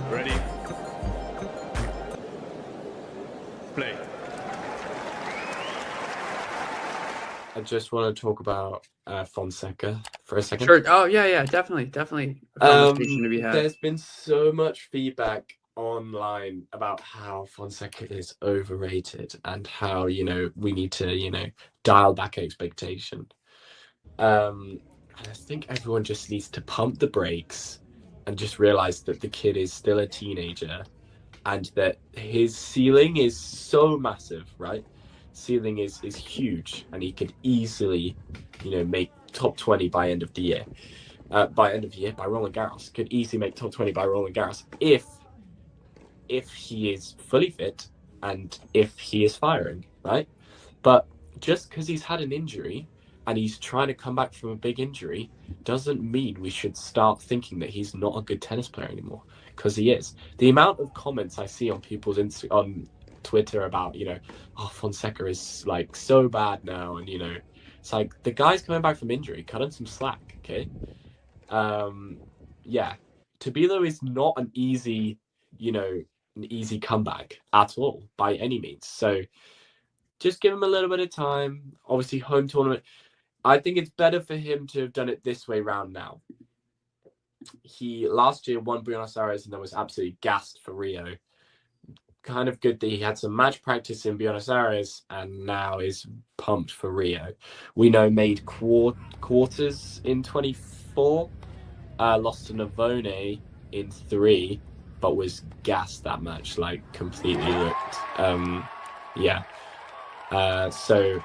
Ready? Play. I just want to talk about Fonseca for a second. Sure. Oh, yeah, definitely a conversation to be had. There's been so much feedback online about how Fonseca is overrated and how, we need to, dial back expectation. And I think everyone just needs to pump the brakes and just realize that the kid is still a teenager and that his ceiling is so massive, right? Ceiling is huge, and he could easily, make top 20 by end of the year. By Roland Garros. Could easily make top 20 by Roland Garros if he is fully fit and if he is firing, right? But just because he's had an injury and he's trying to come back from a big injury doesn't mean we should start thinking that he's not a good tennis player anymore, because he is. The amount of comments I see on people's on Twitter about, Fonseca is like so bad now, and it's like the guy's coming back from injury, cut him some slack, okay? Yeah, Tabilo is not an easy comeback at all by any means. So just give him a little bit of time. Obviously, home tournament. I think it's better for him to have done it this way round now. He last year won Buenos Aires and then was absolutely gassed for Rio. Kind of good that he had some match practice in Buenos Aires and now is pumped for Rio. We know made quarters in 24, lost to Navone in 3, but was gassed that match, like completely ripped. So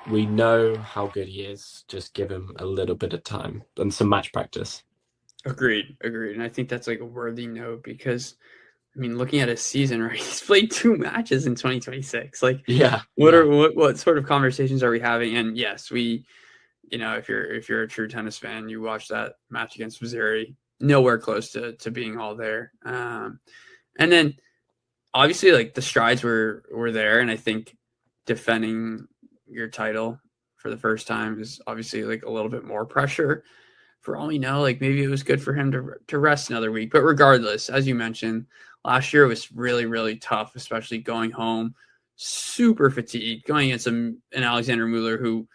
we know how good he is. Just give him a little bit of time and some match practice. Agreed. And I think that's like a worthy note because, looking at his season, right? He's played 2 matches in 2026. Like, what sort of conversations are we having? And yes, we, if you're a true tennis fan, you watch that match against Missouri, nowhere close to being all there. And then obviously, like, the strides were there, and I think defending your title for the first time is obviously like a little bit more pressure. For all we know, like maybe it was good for him to rest another week. But regardless, as you mentioned, last year was really, really tough, especially going home, super fatigued, going against an Alexander Mueller who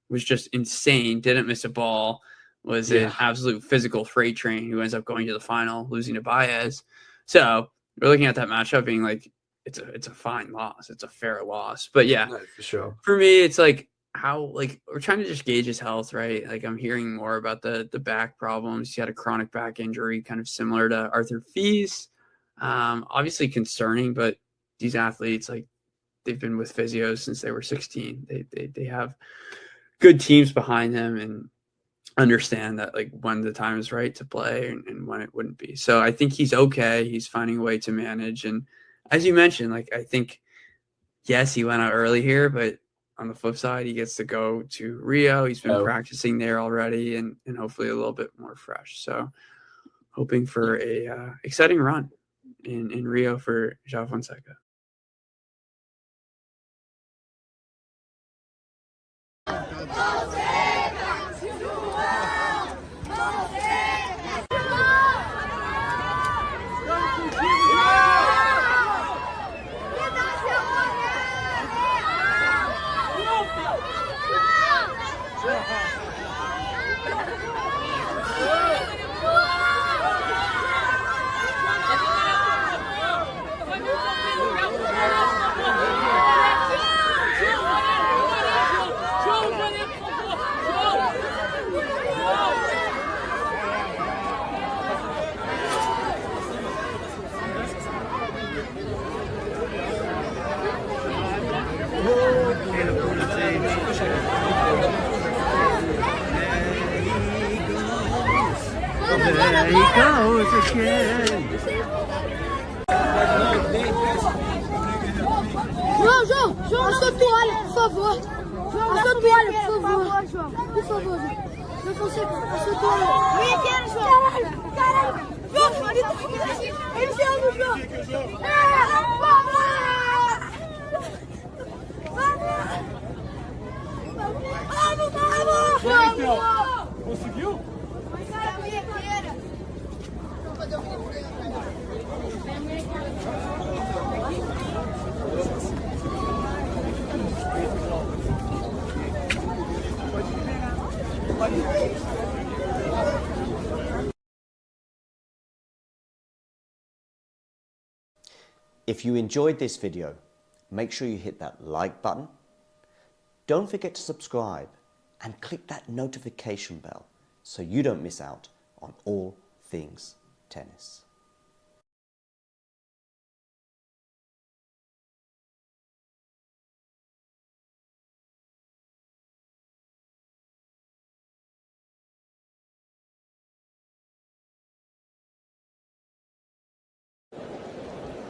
was just insane, didn't miss a ball, was an absolute physical freight train who ends up going to the final, losing to Baez. So we're looking at that matchup being like, it's a fine loss. It's a fair loss. But yeah, no, for sure. For me, it's like how, like, we're trying to just gauge his health, right? Like, I'm hearing more about the back problems. He had a chronic back injury, kind of similar to Arthur Fils. Obviously concerning, but these athletes, like, they've been with physios since they were 16. They have good teams behind them and understand that, like, when the time is right to play and when it wouldn't be. So I think he's okay. He's finding a way to manage. And as you mentioned, like, I think, yes, he went out early here, but on the flip side, he gets to go to Rio. He's been practicing there already and hopefully a little bit more fresh. So hoping for a exciting run in Rio for Joao Fonseca. There he goes again. João, a sua toalha, por favor. A sua toalha, por favor. Por favor, João Fonseca, a sua toalha. Vem aqui, João. Caralho. João, ele se ama, João. Vamos! Conseguiu? If you enjoyed this video, make sure you hit that like button. Don't forget to subscribe and click that notification bell so you don't miss out on all things tennis.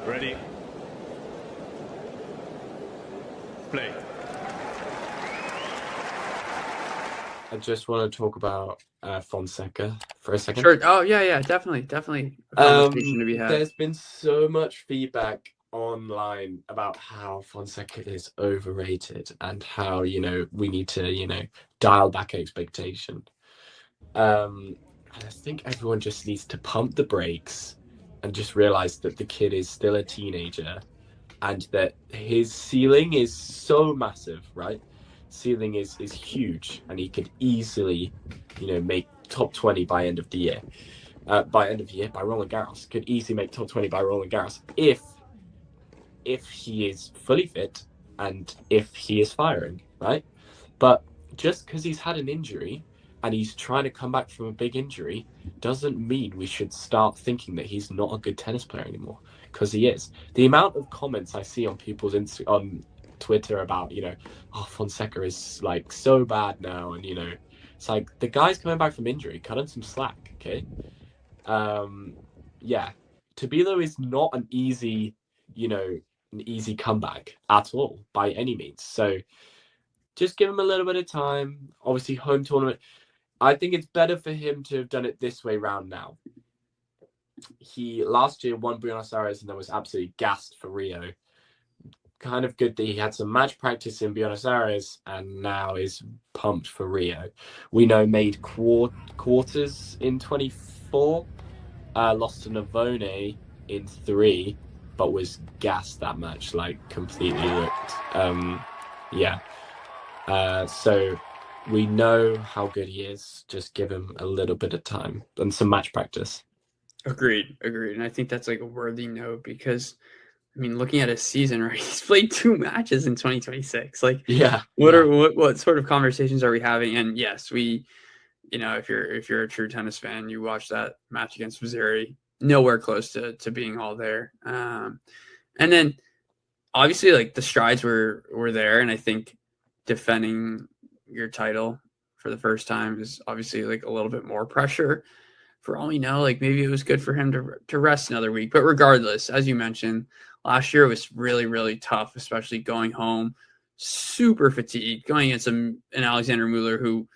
Ready? Play. I just want to talk about Fonseca for a second. Sure. Oh yeah, definitely. A conversation to be had. There's been so much feedback online about how Fonseca is overrated and how, you know, we need to, you know, dial back expectation. I think everyone just needs to pump the brakes and just realize that the kid is still a teenager and that his ceiling is so massive, right? Ceiling is huge, and he could easily, you know, make top 20 by end of the year. By Roland Garros, could easily make top 20 by Roland Garros if he is fully fit and if he is firing, right? But just because he's had an injury and he's trying to come back from a big injury doesn't mean we should start thinking that he's not a good tennis player anymore, because he is. The amount of comments I see on people's on Twitter about, you know, oh, Fonseca is like so bad now, and you know, it's like the guy's coming back from injury, cut him some slack, okay? Yeah, Tabilo is not an easy, you know, an easy comeback at all by any means. So just give him a little bit of time. Obviously, home tournament. I think it's better for him to have done it this way round now. He last year won Buenos Aires and then was absolutely gassed for Rio. Kind of good that he had some match practice in Buenos Aires and now is pumped for Rio. We know made quarters in 24, lost to Navone in 3, but was gassed that match, like completely looked. So we know how good he is. Just give him a little bit of time and some match practice. Agreed. And I think that's like a worthy note because, I mean, looking at his season, right? He's played 2 matches in 2026. Like, what sort of conversations are we having? And yes, we, you know, if you're a true tennis fan, you watch that match against Missouri, nowhere close to being all there. And then obviously, like, the strides were there, and I think defending your title for the first time is obviously like a little bit more pressure. For all we know, like maybe it was good for him to rest another week. But regardless, as you mentioned, last year was really, really tough, especially going home, super fatigued, going against an Alexander Mueller who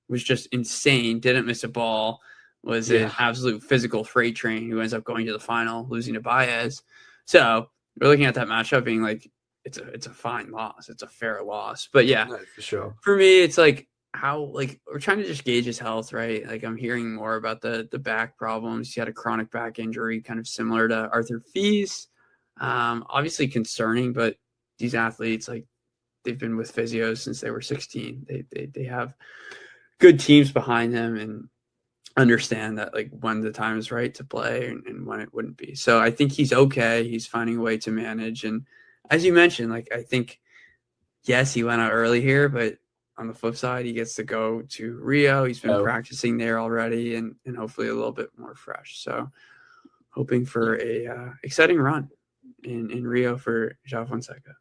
was just insane, didn't miss a ball, was an absolute physical freight train who ends up going to the final, losing to Baez. So we're looking at that matchup being like, it's a fine loss. It's a fair loss. But yeah, no, for sure. For me, it's like how, like, we're trying to just gauge his health, right? Like, I'm hearing more about the back problems. He had a chronic back injury, kind of similar to Arthur Fils. Obviously concerning, but these athletes, like, they've been with physios since they were 16. They have good teams behind them and understand that, like, when the time is right to play and when it wouldn't be. So I think he's okay. He's finding a way to manage. And as you mentioned, like, I think, yes, he went out early here, but on the flip side, he gets to go to Rio. He's been practicing there already and hopefully a little bit more fresh. So hoping for a exciting run in Rio for Joao Fonseca.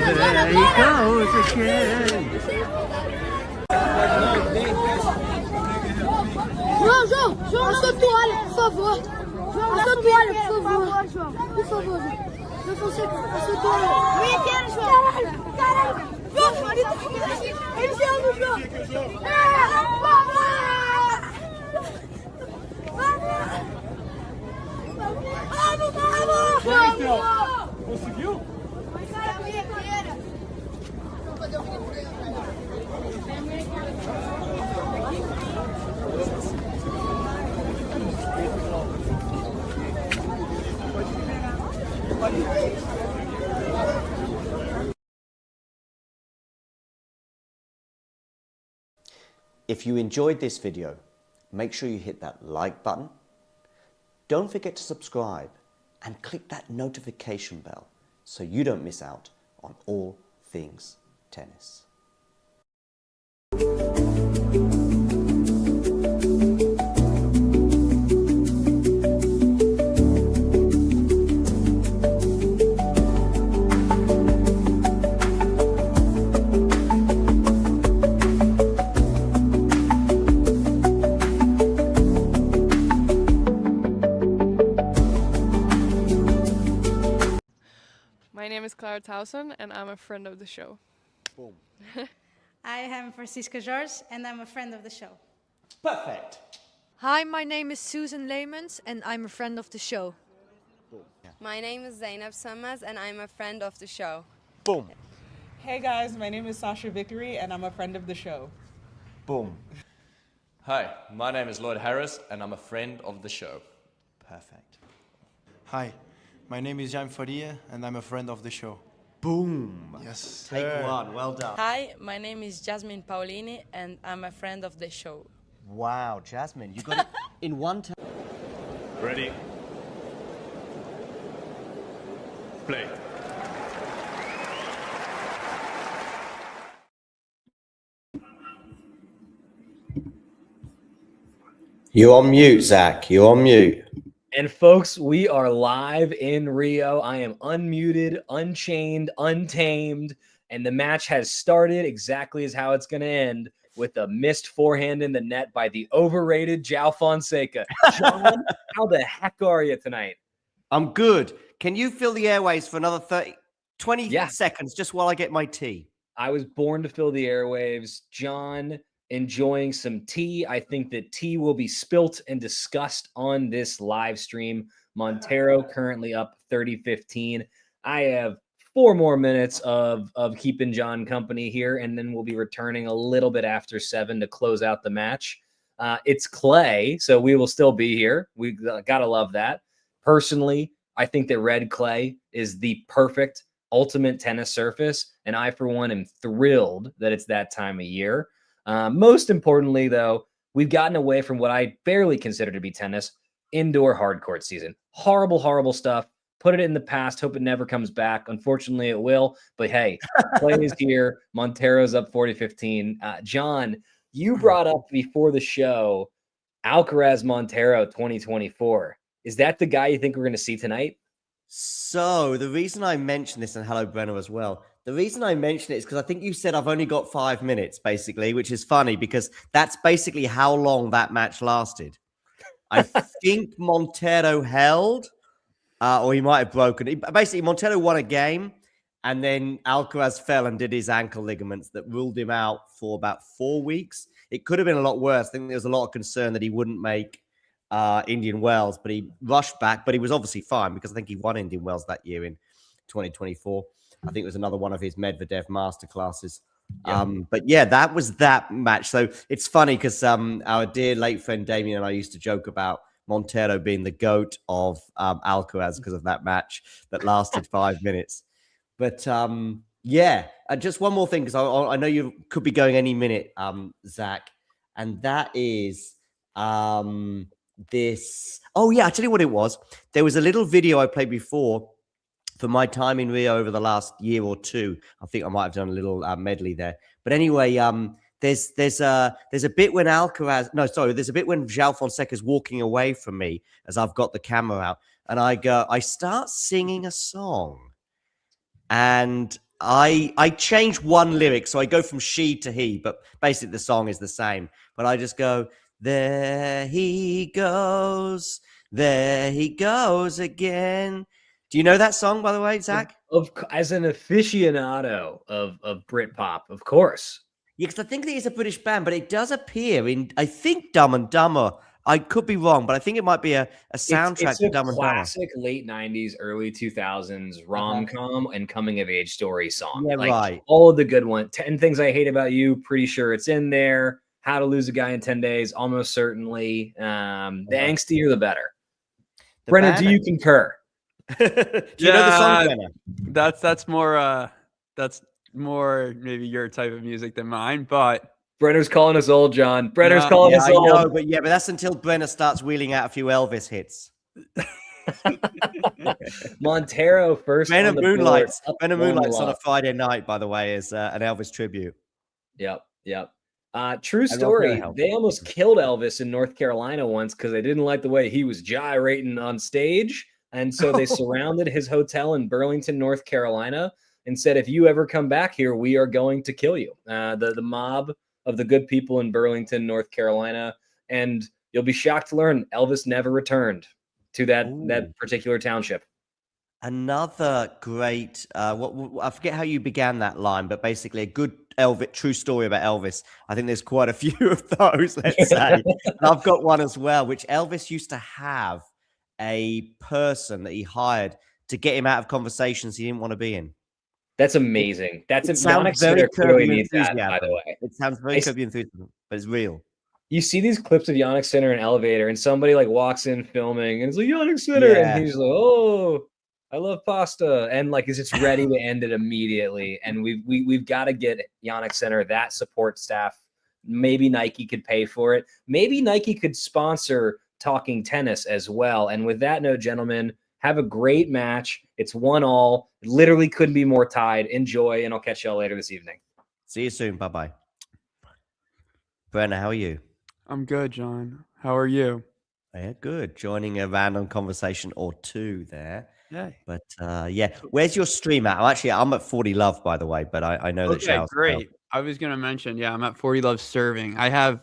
There he goes again. João, a sua toalha, por favor. João, a sua toalha, por favor. João, por favor, João. João Fonseca, a sua toalha. Minha quero, João. Caralho. João, ele se ama, João. Vamos! Conseguiu? If you enjoyed this video, make sure you hit that like button. Don't forget to subscribe and click that notification bell so you don't miss out on all things tennis. My name is Clara Towson, and I'm a friend of the show. Boom. I am Francisca George, and I'm a friend of the show. Perfect. Hi, my name is Susan Leemans, and I'm a friend of the show. Boom. Yeah. My name is Zainab Summers, and I'm a friend of the show. Boom. Hey guys, my name is Sasha Vickery, and I'm a friend of the show. Boom. Hi, my name is Lloyd Harris, and I'm a friend of the show. Perfect. Hi, my name is Jaime Faria, and I'm a friend of the show. Boom. Yes. Take one. Well done. Hi, my name is Jasmine Paulini, and I'm a friend of the show. Wow, Jasmine, you got it in one time. Ready? Play. You're on mute, Zach. You're on mute. And folks, we are live in Rio. I am unmuted, unchained, untamed, and the match has started exactly as how it's going to end, with a missed forehand in the net by the overrated Joao Fonseca. John, how the heck are you tonight? I'm good. Can you fill the airways for another 20 seconds just while I get my tea? I was born to fill the airwaves. John, enjoying some tea. I think that tea will be spilt and discussed on this live stream. Monteiro currently up 30-15. I have 4 more minutes of keeping John company here, and then we'll be returning a little bit after 7 to close out the match. It's clay, so we will still be here. We gotta love that. Personally, I think that red clay is the perfect ultimate tennis surface, and I, for one, am thrilled that it's that time of year. Most importantly, though, we've gotten away from what I barely consider to be tennis, indoor hard court season. Horrible, horrible stuff. Put it in the past. Hope it never comes back. Unfortunately, it will. But hey, play is here. Monteiro's up 40-15. John, you brought up before the show Alcaraz Monteiro 2024. Is that the guy you think we're going to see tonight? So the reason I mentioned this, and hello, Brenner, as well. The reason I mention it is because I think you said I've only got 5 minutes, basically, which is funny because that's basically how long that match lasted. I think Monteiro held, or he might have broken. Basically, Monteiro won a game, and then Alcaraz fell and did his ankle ligaments that ruled him out for about 4 weeks. It could have been a lot worse. I think there was a lot of concern that he wouldn't make Indian Wells, but he rushed back. But he was obviously fine because I think he won Indian Wells that year in 2024. I think it was another one of his Medvedev masterclasses. Yeah. But yeah, that was that match. So it's funny because our dear late friend Damien and I used to joke about Monteiro being the GOAT of Alcaraz because of that match that lasted 5 minutes. But yeah, just one more thing, because I know you could be going any minute, Zach, and that is this. Oh yeah, I'll tell you what it was. There was a little video I played before for my time in Rio over the last year or two. I think I might have done a little medley there. But anyway, there's a bit when there's a bit when Joao Fonseca is walking away from me as I've got the camera out, and I start singing a song, and I change one lyric, so I go from she to he, but basically the song is the same. But I just go, there he goes again. Do you know that song, by the way, Zach? As an aficionado of Britpop, of course. Yeah, because I think that it's a British band, but it does appear in, I think, Dumb and Dumber. I could be wrong, but I think it might be a soundtrack to Dumb and Dumber. Classic late 90s, early 2000s rom-com and coming-of-age story song. Yeah, right. All of the good ones. 10 Things I Hate About You, pretty sure it's in there. How to Lose a Guy in 10 Days, almost certainly. The angstier, the better. Brenna, do you concur? Do you know the song, Brenna? That's more maybe your type of music than mine, but Brenner's calling us old, John. Brenner's calling us old. I know, but that's until Brenner starts wheeling out a few Elvis hits. Monteiro first. Brenner Moonlights on a Friday night, by the way, is an Elvis tribute. Yep. True story. They almost killed Elvis in North Carolina once because they didn't like the way he was gyrating on stage. And so they surrounded his hotel in Burlington, North Carolina, and said, if you ever come back here, we are going to kill you. The mob of the good people in Burlington, North Carolina. And you'll be shocked to learn Elvis never returned to that particular township. Another great, I forget how you began that line, but basically a good true story about Elvis. I think there's quite a few of those, let's say. And I've got one as well, which Elvis used to have a person that he hired to get him out of conversations he didn't want to be in. That's amazing. That's very clearly needs that, by the way. It sounds very Kirby enthusiasm, but it's real. You see these clips of Yannick Sinner in an elevator, and somebody walks in filming, and it's like Yannick Sinner, and he's like, "Oh, I love pasta," and is just ready to end it immediately. And we've got to get Yannick Sinner that support staff. Maybe Nike could pay for it. Maybe Nike could sponsor Talking Tennis as well. And with that note, gentlemen, have a great match. It's 1-1. It literally couldn't be more tied. Enjoy, and I'll catch y'all later this evening. See you soon. Bye-bye. Brenna, how are you? I'm good, John. How are you? Yeah, good. Joining a random conversation or two there. Yeah. But where's your stream at? I'm at 40 Love, by the way, but I know that Joao's great. I was going to mention, I'm at 40 Love serving. I have,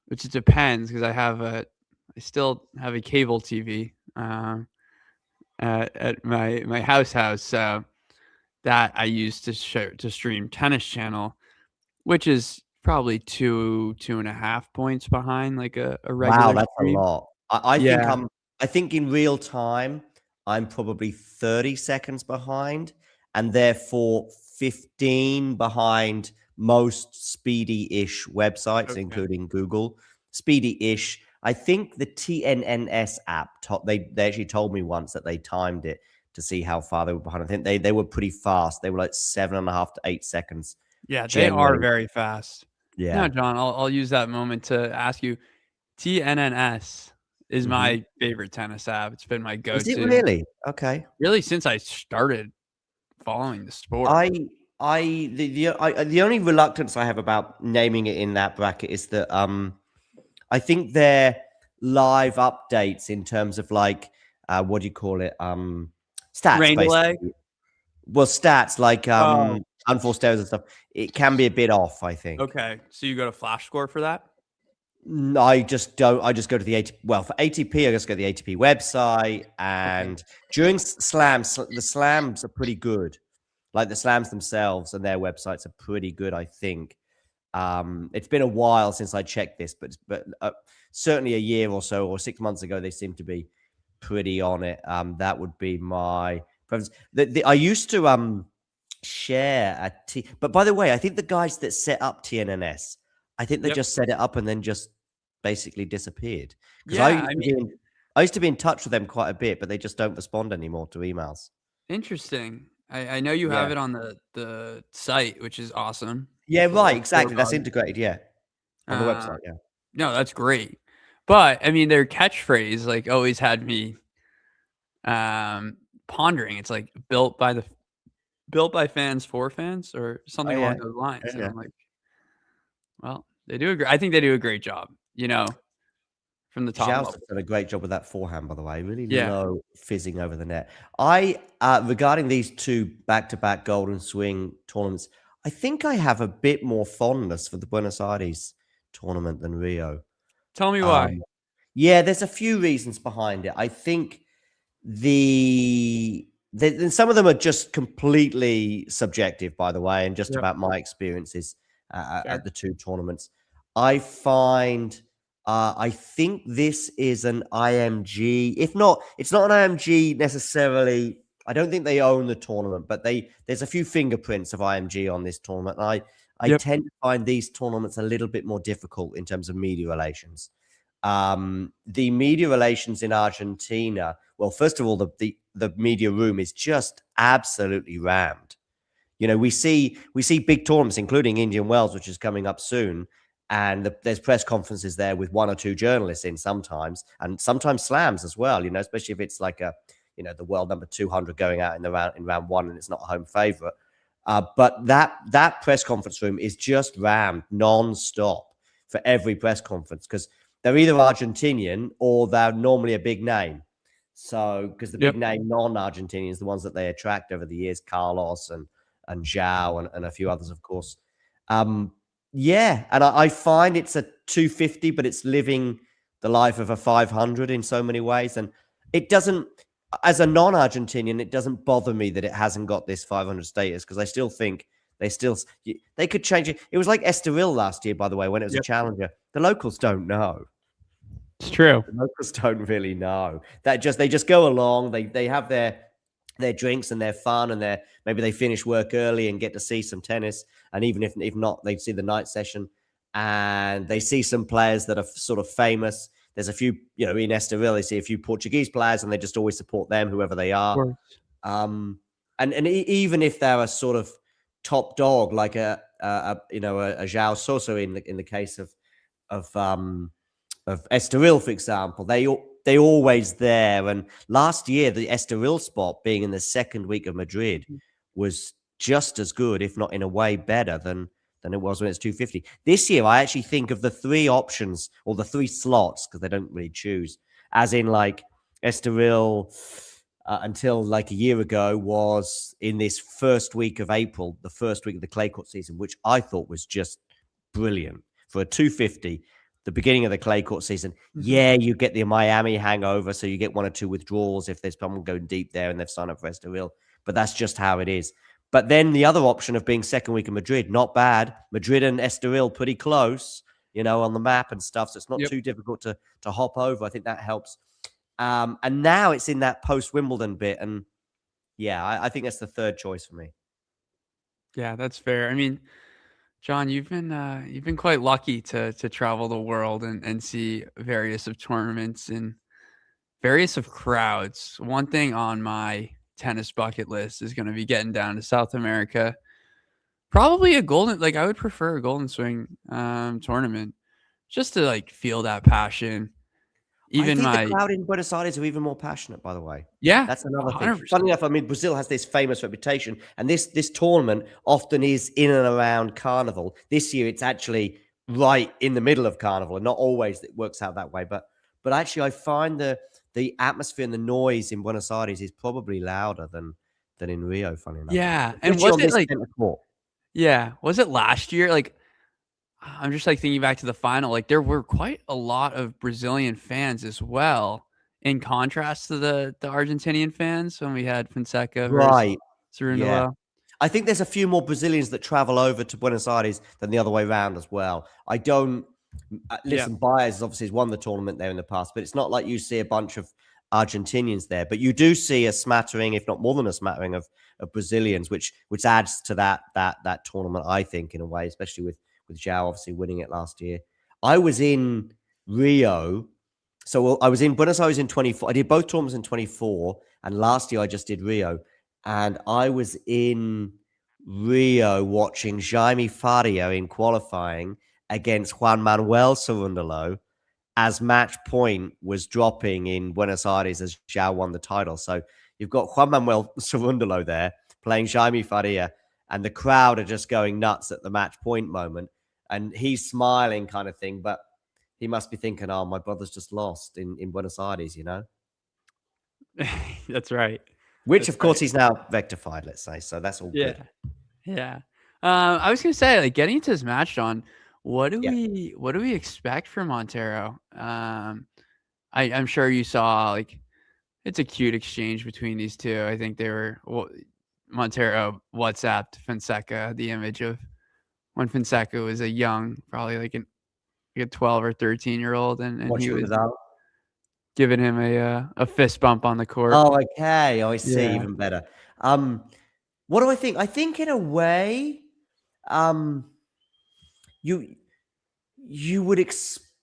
which it depends, because I still have a cable TV at my house, so that I use to stream Tennis Channel, which is probably 2.5 points behind a regular. Wow, that's stream. A lot. I think in real time I'm probably 30 seconds behind, and therefore 15 behind most speedy-ish websites, including Google. Speedy-ish. I think the TNNS app, they actually told me once that they timed it to see how far they were behind. I think they were pretty fast. They were 7.5 to 8 seconds. Yeah, they are very fast. Yeah. Now, John, I'll use that moment to ask you, TNNS is my favorite tennis app. It's been my go-to. Is it really? Okay. Really, since I started following the sport. The only reluctance I have about naming it in that bracket is that I think their live updates in terms of what do you call it? Stats. Rain delay? Well, stats unforced errors and stuff. It can be a bit off, I think. Okay, so you go to Flash Score for that? No, I just don't. I just go to the ATP. Well, for ATP, I just go to the ATP website, and during slams, the slams are pretty good. The slams themselves and their websites are pretty good, I think. It's been a while since I checked this, but certainly a year or so, or 6 months ago, they seem to be pretty on it. That would be my preference. I used to share but by the way, I think the guys that set up TNNS, I think they just set it up and then just basically disappeared. Because Yeah, I used to be in touch with them quite a bit, but they just don't respond anymore to emails. Interesting. I know you have it on the site, which is awesome. Yeah, right. Exactly. That's integrated. Yeah, on the website. Yeah. No, that's great. But I mean, their catchphrase like always had me pondering. It's like built by fans for fans or something along those lines. And I'm like, well, they do. I think they do a great job. From the top Joao's level. done a great job with that forehand, by the way. Really low fizzing over the net. Regarding these two back-to-back Golden Swing tournaments, I think I have a bit more fondness for the Buenos Aires tournament than Rio. Tell me why. Yeah, there's a few reasons behind it. I think some of them are just completely subjective, by the way, and just about my experiences at the two tournaments. I find... I think this is an IMG. If not, it's not an IMG necessarily. I don't think they own the tournament, but there's a few fingerprints of IMG on this tournament. And I tend to find these tournaments a little bit more difficult in terms of media relations. The media relations in Argentina, well, first of all, the media room is just absolutely rammed. We see big tournaments, including Indian Wells, which is coming up soon. And there's press conferences there with one or two journalists in sometimes, and sometimes slams as well, especially if it's like the world number 200 going out in round one and it's not a home favorite. But that press conference room is just rammed non-stop for every press conference because they're either Argentinian or they're normally a big name. So, because the big name non-Argentinians, the ones that they attract over the years, Carlos and Joao and a few others, of course. Yeah, and I find it's a 250, but it's living the life of a 500 in so many ways. And it doesn't, as a non-Argentinian, it doesn't bother me that it hasn't got this 500 status because I still think they could change it. It was like Estoril last year, by the way, when it was a challenger. The locals don't know. It's true. The locals don't really know. They just go along. They have their drinks and their fun and maybe they finish work early and get to see some tennis. And even if not, they see the night session and they see some players that are sort of famous. There's a few, in Estoril, they see a few Portuguese players and they just always support them, whoever they are. And even if they're a sort of top dog, like a Joao Sosa in the case of Estoril, for example, they're always there. And last year, the Estoril spot being in the second week of Madrid was just as good, if not in a way better than it was when it's 250. This year, I actually think of the three options or the three slots, because they don't really choose, as in like Estoril until like a year ago was in this first week of April, the first week of the clay court season, which I thought was just brilliant for a 250. The beginning of the clay court season, you get the Miami hangover, so you get one or two withdrawals if there's someone going deep there and they've signed up for Estoril, but that's just how it is. But then the other option of being second week of Madrid, not bad. Madrid and Estoril pretty close, on the map and stuff, so it's not too difficult to hop over. I think that helps. And now it's in that post-Wimbledon bit, and I think that's the third choice for me. Yeah, that's fair. I mean, John, you've been quite lucky to travel the world and see various of tournaments and various of crowds. One thing on my tennis bucket list is going to be getting down to South America. Probably I would prefer a Golden Swing tournament just to feel that passion. Even I think the crowd in Buenos Aires are even more passionate, by the way. Yeah, that's another 100%. thing. Funny enough, I mean, Brazil has this famous reputation, and this tournament often is in and around Carnival. This year, it's actually right in the middle of Carnival, and not always it works out that way. But actually, I find the atmosphere and the noise in Buenos Aires is probably louder than in Rio. Funny enough. Yeah, and was it last year? I'm just thinking back to the final. There were quite a lot of Brazilian fans as well, in contrast to the Argentinian fans when we had Fonseca versus Cerundolo. Yeah. I think there's a few more Brazilians that travel over to Buenos Aires than the other way around as well. I don't listen. Baez obviously has won the tournament there in the past, but it's not like you see a bunch of Argentinians there. But you do see a smattering, if not more than a smattering, of Brazilians, which adds to that tournament. I think in a way, especially with Joao obviously winning it last year. I was in Rio. So I was in Buenos Aires in 24. I did both tournaments in 24, and last year I just did Rio. And I was in Rio watching Jaime Faria in qualifying against Juan Manuel Cerundolo as match point was dropping in Buenos Aires as Joao won the title. So you've got Juan Manuel Cerundolo there playing Jaime Faria, and the crowd are just going nuts at the match point moment. And he's smiling kind of thing, but he must be thinking, oh, my brother's just lost in Buenos Aires, you know? That's right. Which, of course, he's now rectified, let's say. So that's all good. Yeah. I was going to say, like, getting into this match, John, what do we expect from Monteiro? I'm sure you saw, like, it's a cute exchange between these two. I think they were Monteiro WhatsApped Fonseca the image of when Fonseca was a young, probably like a 12 or 13-year-old, and he was giving him a fist bump on the court. Oh, okay. I see. Even better. What do I think? I think in a way, you would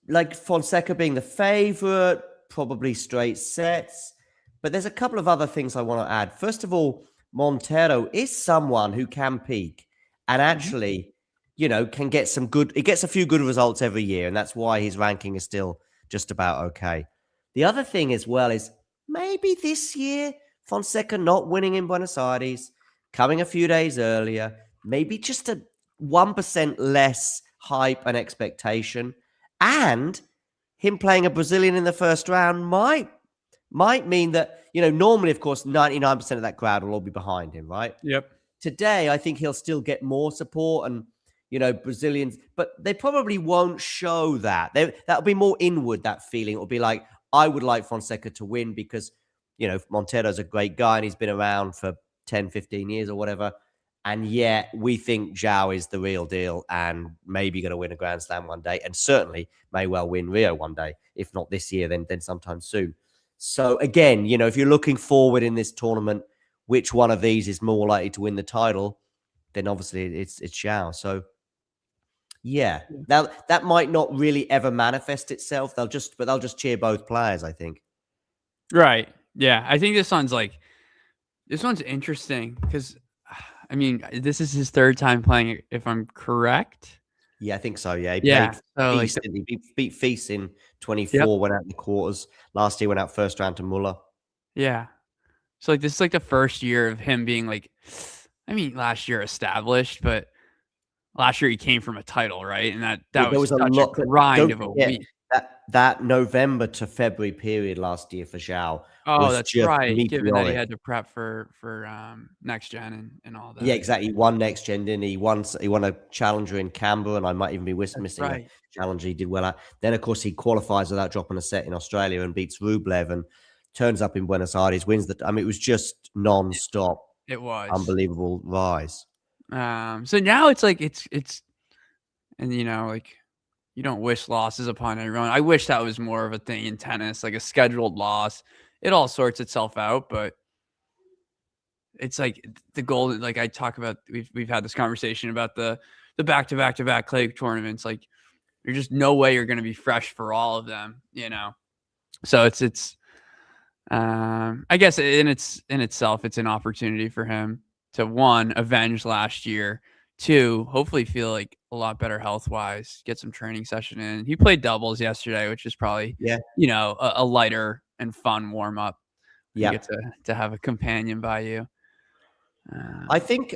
like Fonseca being the favorite, probably straight sets. But there's a couple of other things I want to add. First of all, Monteiro is someone who can peak and actually, can get some good. He gets a few good results every year, and that's why his ranking is still just about okay. The other thing as well is maybe this year Fonseca not winning in Buenos Aires, coming a few days earlier, maybe just a 1% less hype and expectation, and him playing a Brazilian in the first round might mean that, normally, of course, 99% of that crowd will all be behind him, right? Yep. Today, I think he'll still get more support and, Brazilians, but they probably won't show that. That'll be more inward, that feeling. It'll be like, I would like Fonseca to win because, Monteiro's a great guy and he's been around for 10, 15 years or whatever. And yet we think Joao is the real deal and maybe going to win a Grand Slam one day, and certainly may well win Rio one day. If not this year, then sometime soon. So again, if you're looking forward in this tournament, which one of these is more likely to win the title, then obviously it's Joao. So yeah, now that might not really ever manifest itself. They'll just cheer both players, I think. Right. Yeah. I think this one's interesting because, I mean, this is his third time playing, if I'm correct. Yeah, I think so. Yeah. He beat Feast in 24, went out in the quarters. Last year went out first round to Muller. Yeah. So this is like the first year of him being last year established, but last year he came from a title, right? And that was such a grind of a week. That November to February period last year for Joao. Oh, that's right. Given that he had to prep for next gen and all that. Yeah, exactly. He won next gen, didn't he? He won a challenger in Canberra, and I might even be missing a challenger he did well at. Then, of course, he qualifies without dropping a set in Australia and beats Rublev and turns up in Buenos Aires, wins it was just non-stop. It was unbelievable rise. So now it's like it's and you don't wish losses upon everyone. I wish that was more of a thing in tennis, like a scheduled loss. It all sorts itself out, but it's like the goal. Like I talk about, we've had this conversation about the back-to-back clay tournaments. Like there's just no way you're going to be fresh for all of them, So it's I guess in itself, it's an opportunity for him to, one, avenge last year, two, hopefully feel like a lot better health-wise, get some training session in. He played doubles yesterday, which is probably, a lighter and fun warm-up. You get to have a companion by you. I think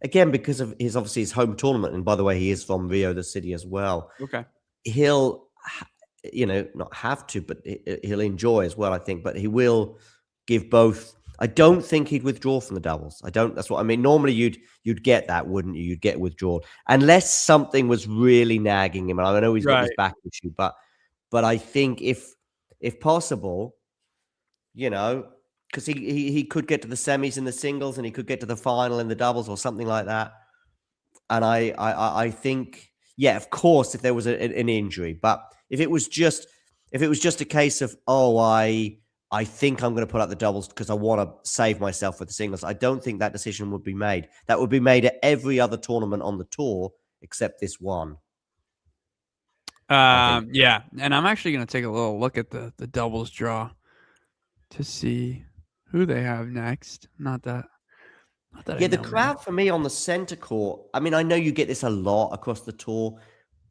again, because of his home tournament, and by the way, he is from Rio, the city as well. Okay. He'll, not have to, but he'll enjoy as well, I think. But he will give both. I don't think he'd withdraw from the doubles. That's what I mean. Normally you'd get that, wouldn't you? You'd get withdrawal unless something was really nagging him. And I know he's got his back issue, but I think if possible, because he could get to the semis in the singles and he could get to the final in the doubles or something like that. And I think, of course, if there was an injury, but if it was just a case of, I think I'm going to put out the doubles because I want to save myself for the singles, I don't think that decision would be made. That would be made at every other tournament on the tour except this one. Yeah, and I'm actually going to take a little look at the doubles draw to see who they have next. Not that Yeah, the crowd for me on the center court. I mean, I know you get this a lot across the tour,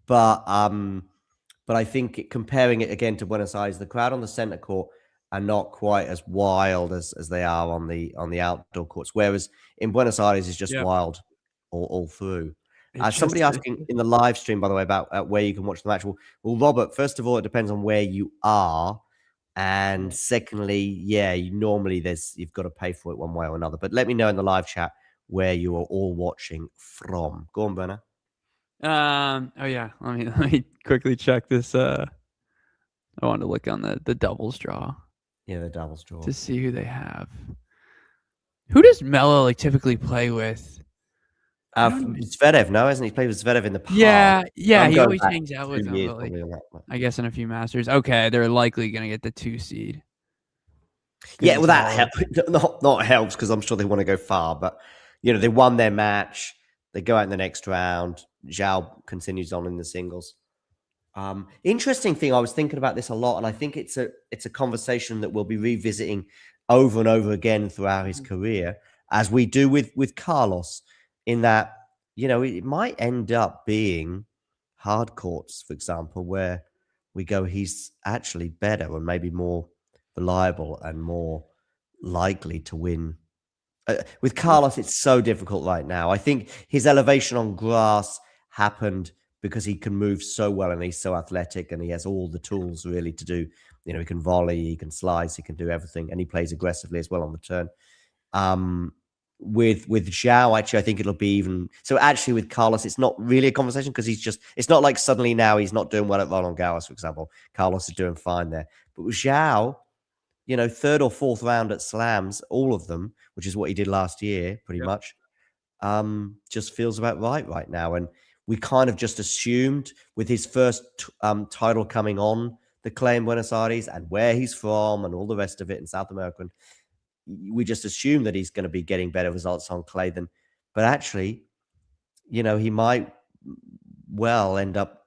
but I think comparing it again to Buenos Aires, the crowd on the center court are not quite as wild as they are on the outdoor courts. Whereas in Buenos Aires, it's just wild all through. Somebody asking in the live stream, by the way, about where you can watch the match. Well, Robert, first of all, it depends on where you are. And secondly, normally you've got to pay for it one way or another. But let me know in the live chat where you are all watching from. Go on, Berner. Oh yeah, let me quickly check this. I want to look on the doubles draw. Yeah, the doubles draw to see who they have. Who does Melo typically play with? Zverev, no, hasn't he played with Zverev in the past? Yeah, he always hangs out with him. I guess in a few Masters. Okay, they're likely going to get the 2 seed. Yeah, well, that helps. Not helps because I'm sure they want to go far, but they won their match. They go out in the next round. Joao continues on in the singles. Interesting thing. I was thinking about this a lot, and I think it's a conversation that we'll be revisiting over and over again throughout his career, as we do with Carlos. In that, it might end up being hard courts, for example, where we go, he's actually better and maybe more reliable and more likely to win. With Carlos, it's so difficult right now. I think his elevation on grass happened because he can move so well and he's so athletic and he has all the tools really to do. He can volley, he can slice, he can do everything, and he plays aggressively as well on the turn. With Joao, actually, I think it'll be even so. Actually, with Carlos, it's not really a conversation because it's not like suddenly now he's not doing well at Roland Garros, for example. Carlos is doing fine there, but with Joao, 3rd or 4th round at slams, all of them, which is what he did last year, pretty much, just feels about right now. And we kind of just assumed with his first title coming on the clay in Buenos Aires and where he's from and all the rest of it in South America. We just assume that he's going to be getting better results on clay but actually, he might well end up,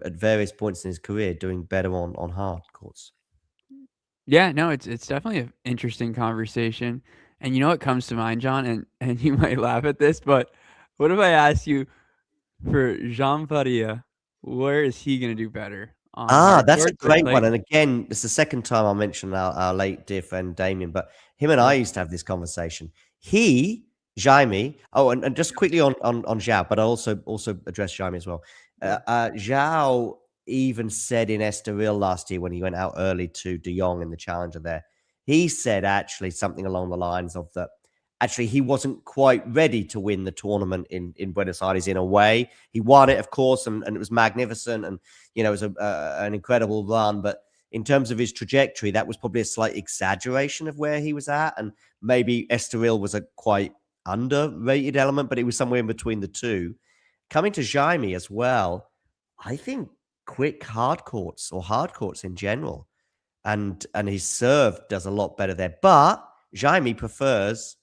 at various points in his career doing better on hard courts. Yeah, no, it's definitely an interesting conversation. And what comes to mind, John, and you might laugh at this, but what if I ask you for Jean Faria, where is he going to do better? That's a great one. And again, it's the second time I mentioned our late dear friend Damien, but him and I used to have this conversation. Jaime, and just quickly on Joao, but I also address Jaime as well. Joao even said in Estoril last year when he went out early to De Jong in the Challenger there, he said actually something along the lines of that. Actually, he wasn't quite ready to win the tournament in Buenos Aires in a way. He won it, of course, and it was magnificent. And, it was an incredible run. But in terms of his trajectory, that was probably a slight exaggeration of where he was at. And maybe Estoril was a quite underrated element, but it was somewhere in between the two. Coming to Jaime as well, I think quick hard courts or hard courts in general. And his serve does a lot better there. But Jaime prefers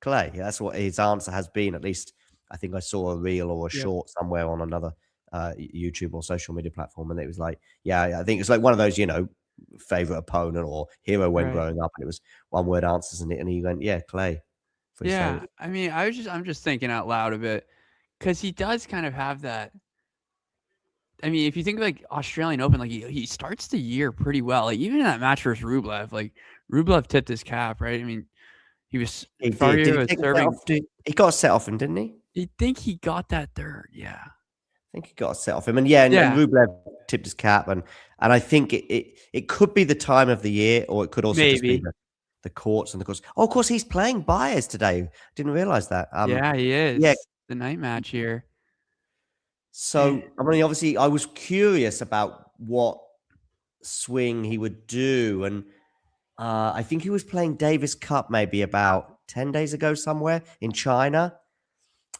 clay. That's what his answer has been. At least I think I saw a reel or a short somewhere on another YouTube or social media platform, and it was like, I think it's like one of those, favorite opponent or hero when growing up, and it was one word answers, and he went, clay. Yeah, I mean, I'm just thinking out loud a bit because he does kind of have that. I mean, if you think like Australian Open, like he starts the year pretty well. Like even in that match versus Rublev, like Rublev tipped his cap, right? I mean, he was. He got a set off him, didn't he? I think he got that third. Yeah, I think he got a set off him, and Rublev tipped his cap, and I think it could be the time of the year, or it could also just be the courts and the courts. Oh, of course, he's playing Baez today. Didn't realize that. Yeah, he is. Yeah, the night match here. So, I mean, obviously, I was curious about what swing he would do. And I think he was playing Davis Cup maybe about 10 days ago somewhere in China.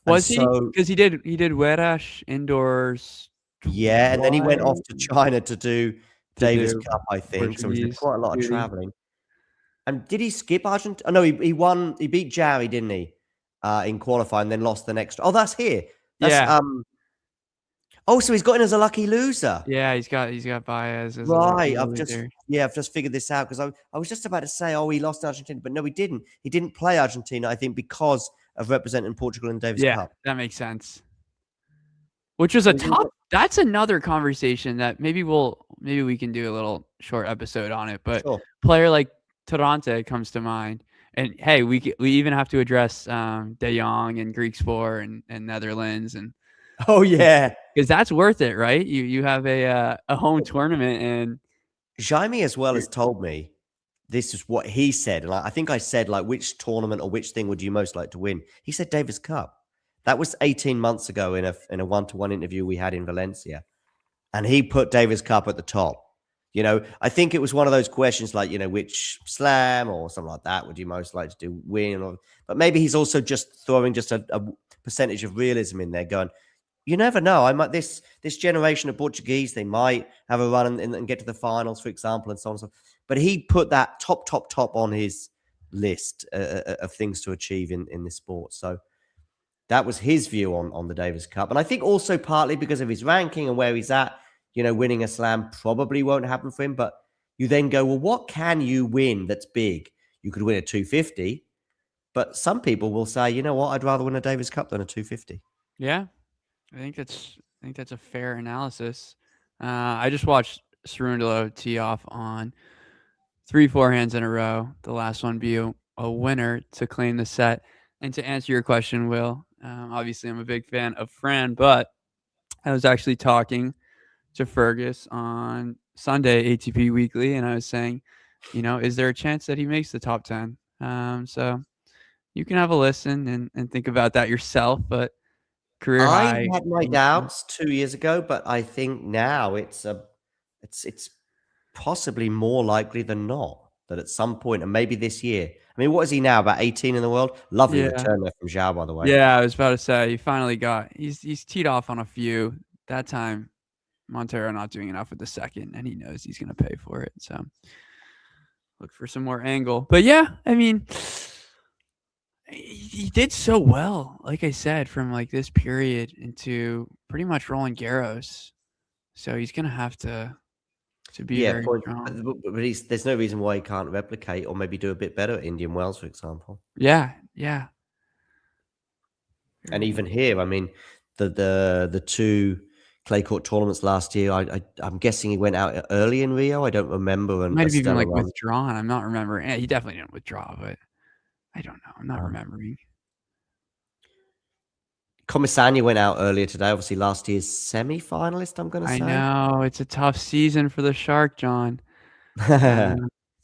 Was he? Because he did Werash indoors. Yeah, and then he went off to China to do Davis Cup, I think. So he did quite a lot of traveling. And did he skip Argentina? Oh, no, he won. He beat Jowie, didn't he? In qualifying, then lost the next. Oh, that's here. That's, Oh, so he's got in as a lucky loser. Yeah, he's got Baez as right. a I've just figured this out, because I was just about to say, he lost to Argentina, but no, he didn't. He didn't play Argentina, I think, because of representing Portugal in the Davis Cup. That makes sense. Which was that's another conversation that maybe we can do a little short episode on it. But player like Tarante comes to mind. And hey, we even have to address De Jong and Greek Sport and Netherlands and because that's worth it, right? You have a home tournament, and Jaime as well has told me this is what he said, and I think I said, like, which tournament or which thing would you most like to win? He said Davis Cup. That was 18 months ago in a one-to-one interview we had in Valencia, and he put Davis Cup at the top. I think it was one of those questions like, which slam or something like that would you most like to win? But maybe he's also just throwing just a percentage of realism in there, going, you never know. I might this generation of Portuguese, they might have a run and get to the finals, for example, and so on and so on. But he put that top on his list of things to achieve in this sport. So that was his view on the Davis Cup. And I think also partly because of his ranking and where he's at, winning a slam probably won't happen for him. But you then go, well, what can you win that's big? You could win a 250. But some people will say, you know what, I'd rather win a Davis Cup than a 250. Yeah, I think that's a fair analysis. I just watched Cerundolo tee off on 3 forehands in a row. The last one be a winner to claim the set. And to answer your question, Will, obviously I'm a big fan of Fran, but I was actually talking to Fergus on Sunday, ATP Weekly, and I was saying, is there a chance that he makes the top 10? So you can have a listen and think about that yourself, but career high. I had my doubts 2 years ago, but I think now it's possibly more likely than not that at some point, and maybe this year. I mean, what is he now? About 18 in the world? Lovely return there from Joao, by the way. Yeah, I was about to say, he finally he's teed off on a few. That time, Monteiro not doing enough with the second, and he knows he's going to pay for it. So look for some more angle. But yeah, I mean, he did so well, like I said, from like this period into pretty much Roland Garros. So he's going to have to be very strong. But there's no reason why he can't replicate or maybe do a bit better at Indian Wells, for example. Yeah. And even here, I mean, the 2 clay court tournaments last year, I'm guessing he went out early in Rio. I don't remember. And might have even withdrawn. I'm not remembering. Yeah, he definitely didn't withdraw, but I don't know. I'm not remembering. Comisania went out earlier today. Obviously, last year's semi-finalist, I'm going to say. I know. It's a tough season for the Shark, John.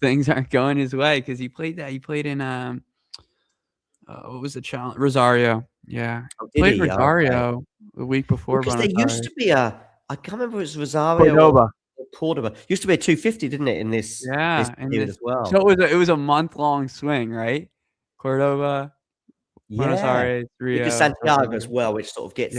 Things aren't going his way because he played that. He played in, what was the challenge? Rosario. Yeah. He played Rosario the week before. Because there used to be I can't remember if it was Rosario. Cordoba. Used to be a 250, didn't it, in this period as well? So it was a month-long swing, right? Cordoba. Buenos Aires, Rio, because Santiago as well, which sort of gets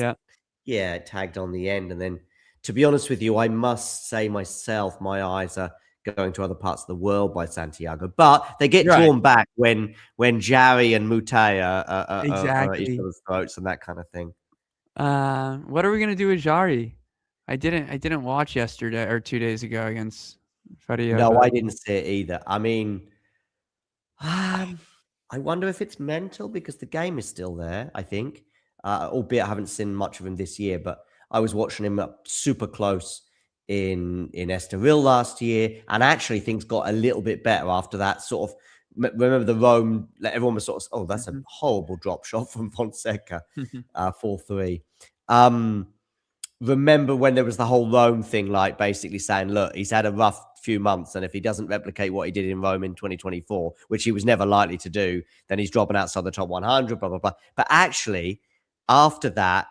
tagged on the end. And then, to be honest with you, I must say myself, my eyes are going to other parts of the world by Santiago, but they get drawn back when Jarry and Mutay are at each other's throats and that kind of thing. What are we gonna do with Jarry? I didn't watch yesterday or 2 days ago against Faria. No, I didn't see it either. I mean, I wonder if it's mental because the game is still there, I think. Albeit I haven't seen much of him this year, but I was watching him up super close in Estoril last year. And actually things got a little bit better after that sort of, remember the Rome, everyone was sort of, that's a horrible drop shot from Fonseca, 4-3. Remember when there was the whole Rome thing, like basically saying, look, he's had a rough few months, and if he doesn't replicate what he did in Rome in 2024, which he was never likely to do, then he's dropping outside the top 100, blah, blah, blah. But actually, after that,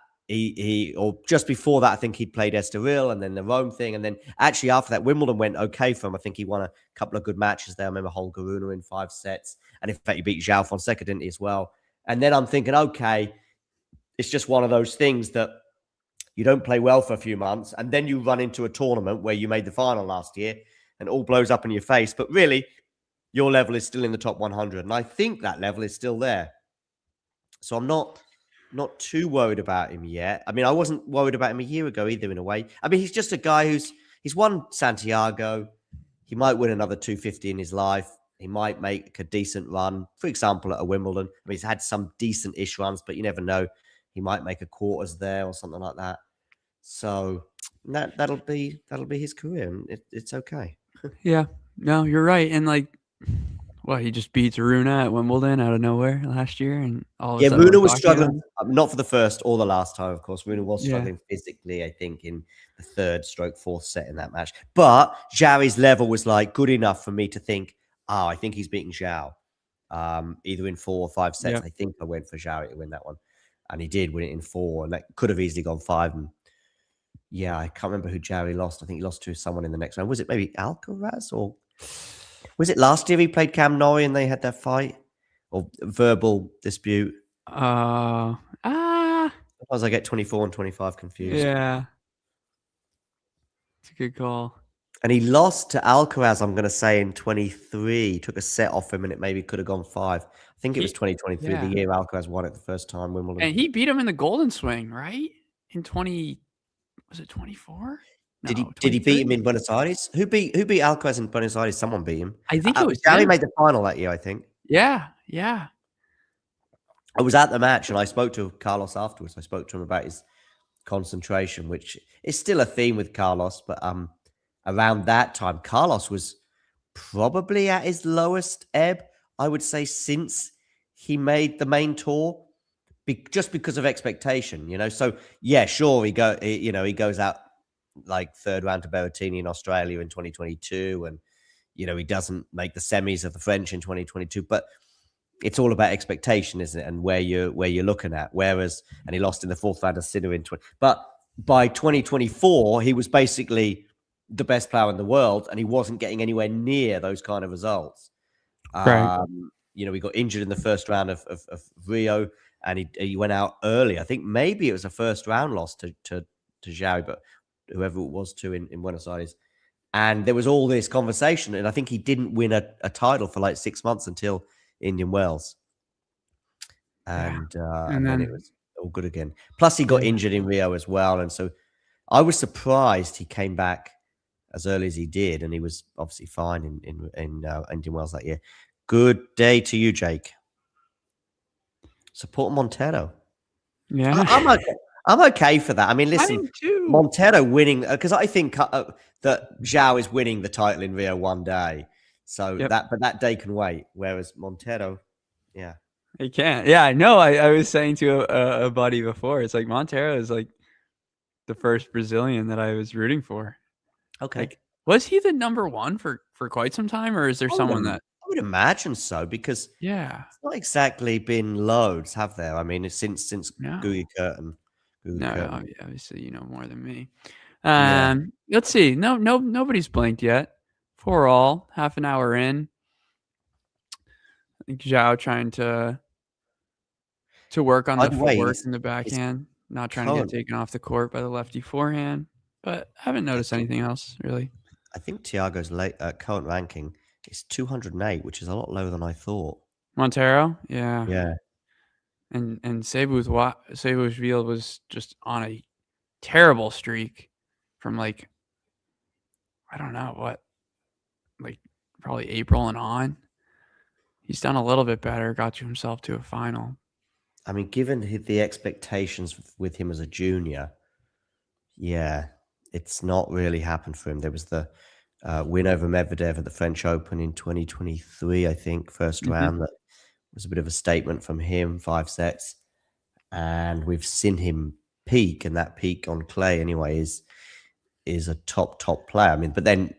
or just before that, I think he played Estoril and then the Rome thing. And then actually after that, Wimbledon went okay for him. I think he won a couple of good matches there. I remember Holger Rune in 5 sets. And in fact, he beat Joao Fonseca, didn't he, as well? And then I'm thinking, okay, it's just one of those things that you don't play well for a few months, and then you run into a tournament where you made the final last year and all blows up in your face. But really, your level is still in the top 100. And I think that level is still there. So I'm not not too worried about him yet. I mean, I wasn't worried about him a year ago either, in a way. I mean, he's just a guy he's won Santiago. He might win another 250 in his life. He might make a decent run, for example, at a Wimbledon. I mean, he's had some decent-ish runs, but you never know. He might make a quarters there or something like that. So that'll be his career, and it's okay. Yeah, no, you're right. And like, well, he just beats Rune at Wimbledon out of nowhere last year, and all of a sudden Rune was struggling, not for the first or the last time, of course. Rune was struggling physically, I think, in the 3rd/4th set in that match. But Zhao's level was like good enough for me to think, I think he's beating Joao, either in 4 or 5 sets. I think I went for Zhao to win that one, and he did win it in 4, and that could have easily gone 5. And yeah, I can't remember who Joao lost. I think he lost to someone in the next round. Was it maybe Alcaraz, or was it last year he played Cam Norrie and they had that fight or verbal dispute? Sometimes I get 24 and 25 confused. Yeah, it's a good call. And he lost to Alcaraz, I'm going to say, in 23. He took a set off him, and it maybe could have gone 5. I think it was 2023, the year Alcaraz won it the first time, Wimbledon. And he beat him in the Golden Swing, right? In 20, was it 24? No, did he beat him in Buenos Aires? Who beat Alcaraz in Buenos Aires? Someone beat him. I think it was Joao made the final that year, I think. Yeah. I was at the match, and I spoke to Carlos afterwards. I spoke to him about his concentration, which is still a theme with Carlos, but around that time, Carlos was probably at his lowest ebb, I would say, since he made the main tour, just because of expectation, So yeah, sure, he goes out like 3rd round to Berrettini in Australia in 2022, and he doesn't make the semis of the French in 2022, but it's all about expectation, isn't it? And where you're looking at. And he lost in the 4th round of Sinner in 20. But by 2024, he was basically the best player in the world, and he wasn't getting anywhere near those kind of results. Right. He got injured in the 1st round of Rio, and he went out early. I think maybe it was a 1st round loss to Joao, but whoever it was to in Buenos Aires. And there was all this conversation, and I think he didn't win a title for like 6 months until Indian Wells. And then it was all good again. Plus, he got injured in Rio as well, and so I was surprised he came back as early as he did, and he was obviously fine in Indian Wells that year. Good day to you, Jake. Support Monteiro. Yeah, I'm okay for that. I mean, listen, Monteiro winning, because I think that Joao is winning the title in Rio one day, so that day can wait. Whereas Monteiro, he can't. Yeah, I know. I was saying to a buddy before, it's like Monteiro is like the first Brazilian that I was rooting for. Okay. Like, was he the number 1 for quite some time, or is there someone that I would imagine so? Because it's not exactly been loads, have there? I mean, since Gugi Curtin. Obviously you know more than me. Let's see. Nobody's blanked yet. 4 all, half an hour in. I think Joao trying to work on the footwork in the backhand, not trying to get taken off the court by the lefty forehand. But I haven't noticed anything else, really. I think Thiago's current ranking is 208, which is a lot lower than I thought. Monteiro? Yeah. Yeah. And Sebushvili was just on a terrible streak from like, I don't know what, like probably April and on. He's done a little bit better, got himself to a final. I mean, given the expectations with him as a junior, it's not really happened for him. There was the win over Medvedev at the French Open in 2023, I think, first round. That was a bit of a statement from him, 5 sets. And we've seen him peak, and that peak on clay anyway is a top player. I mean, but then,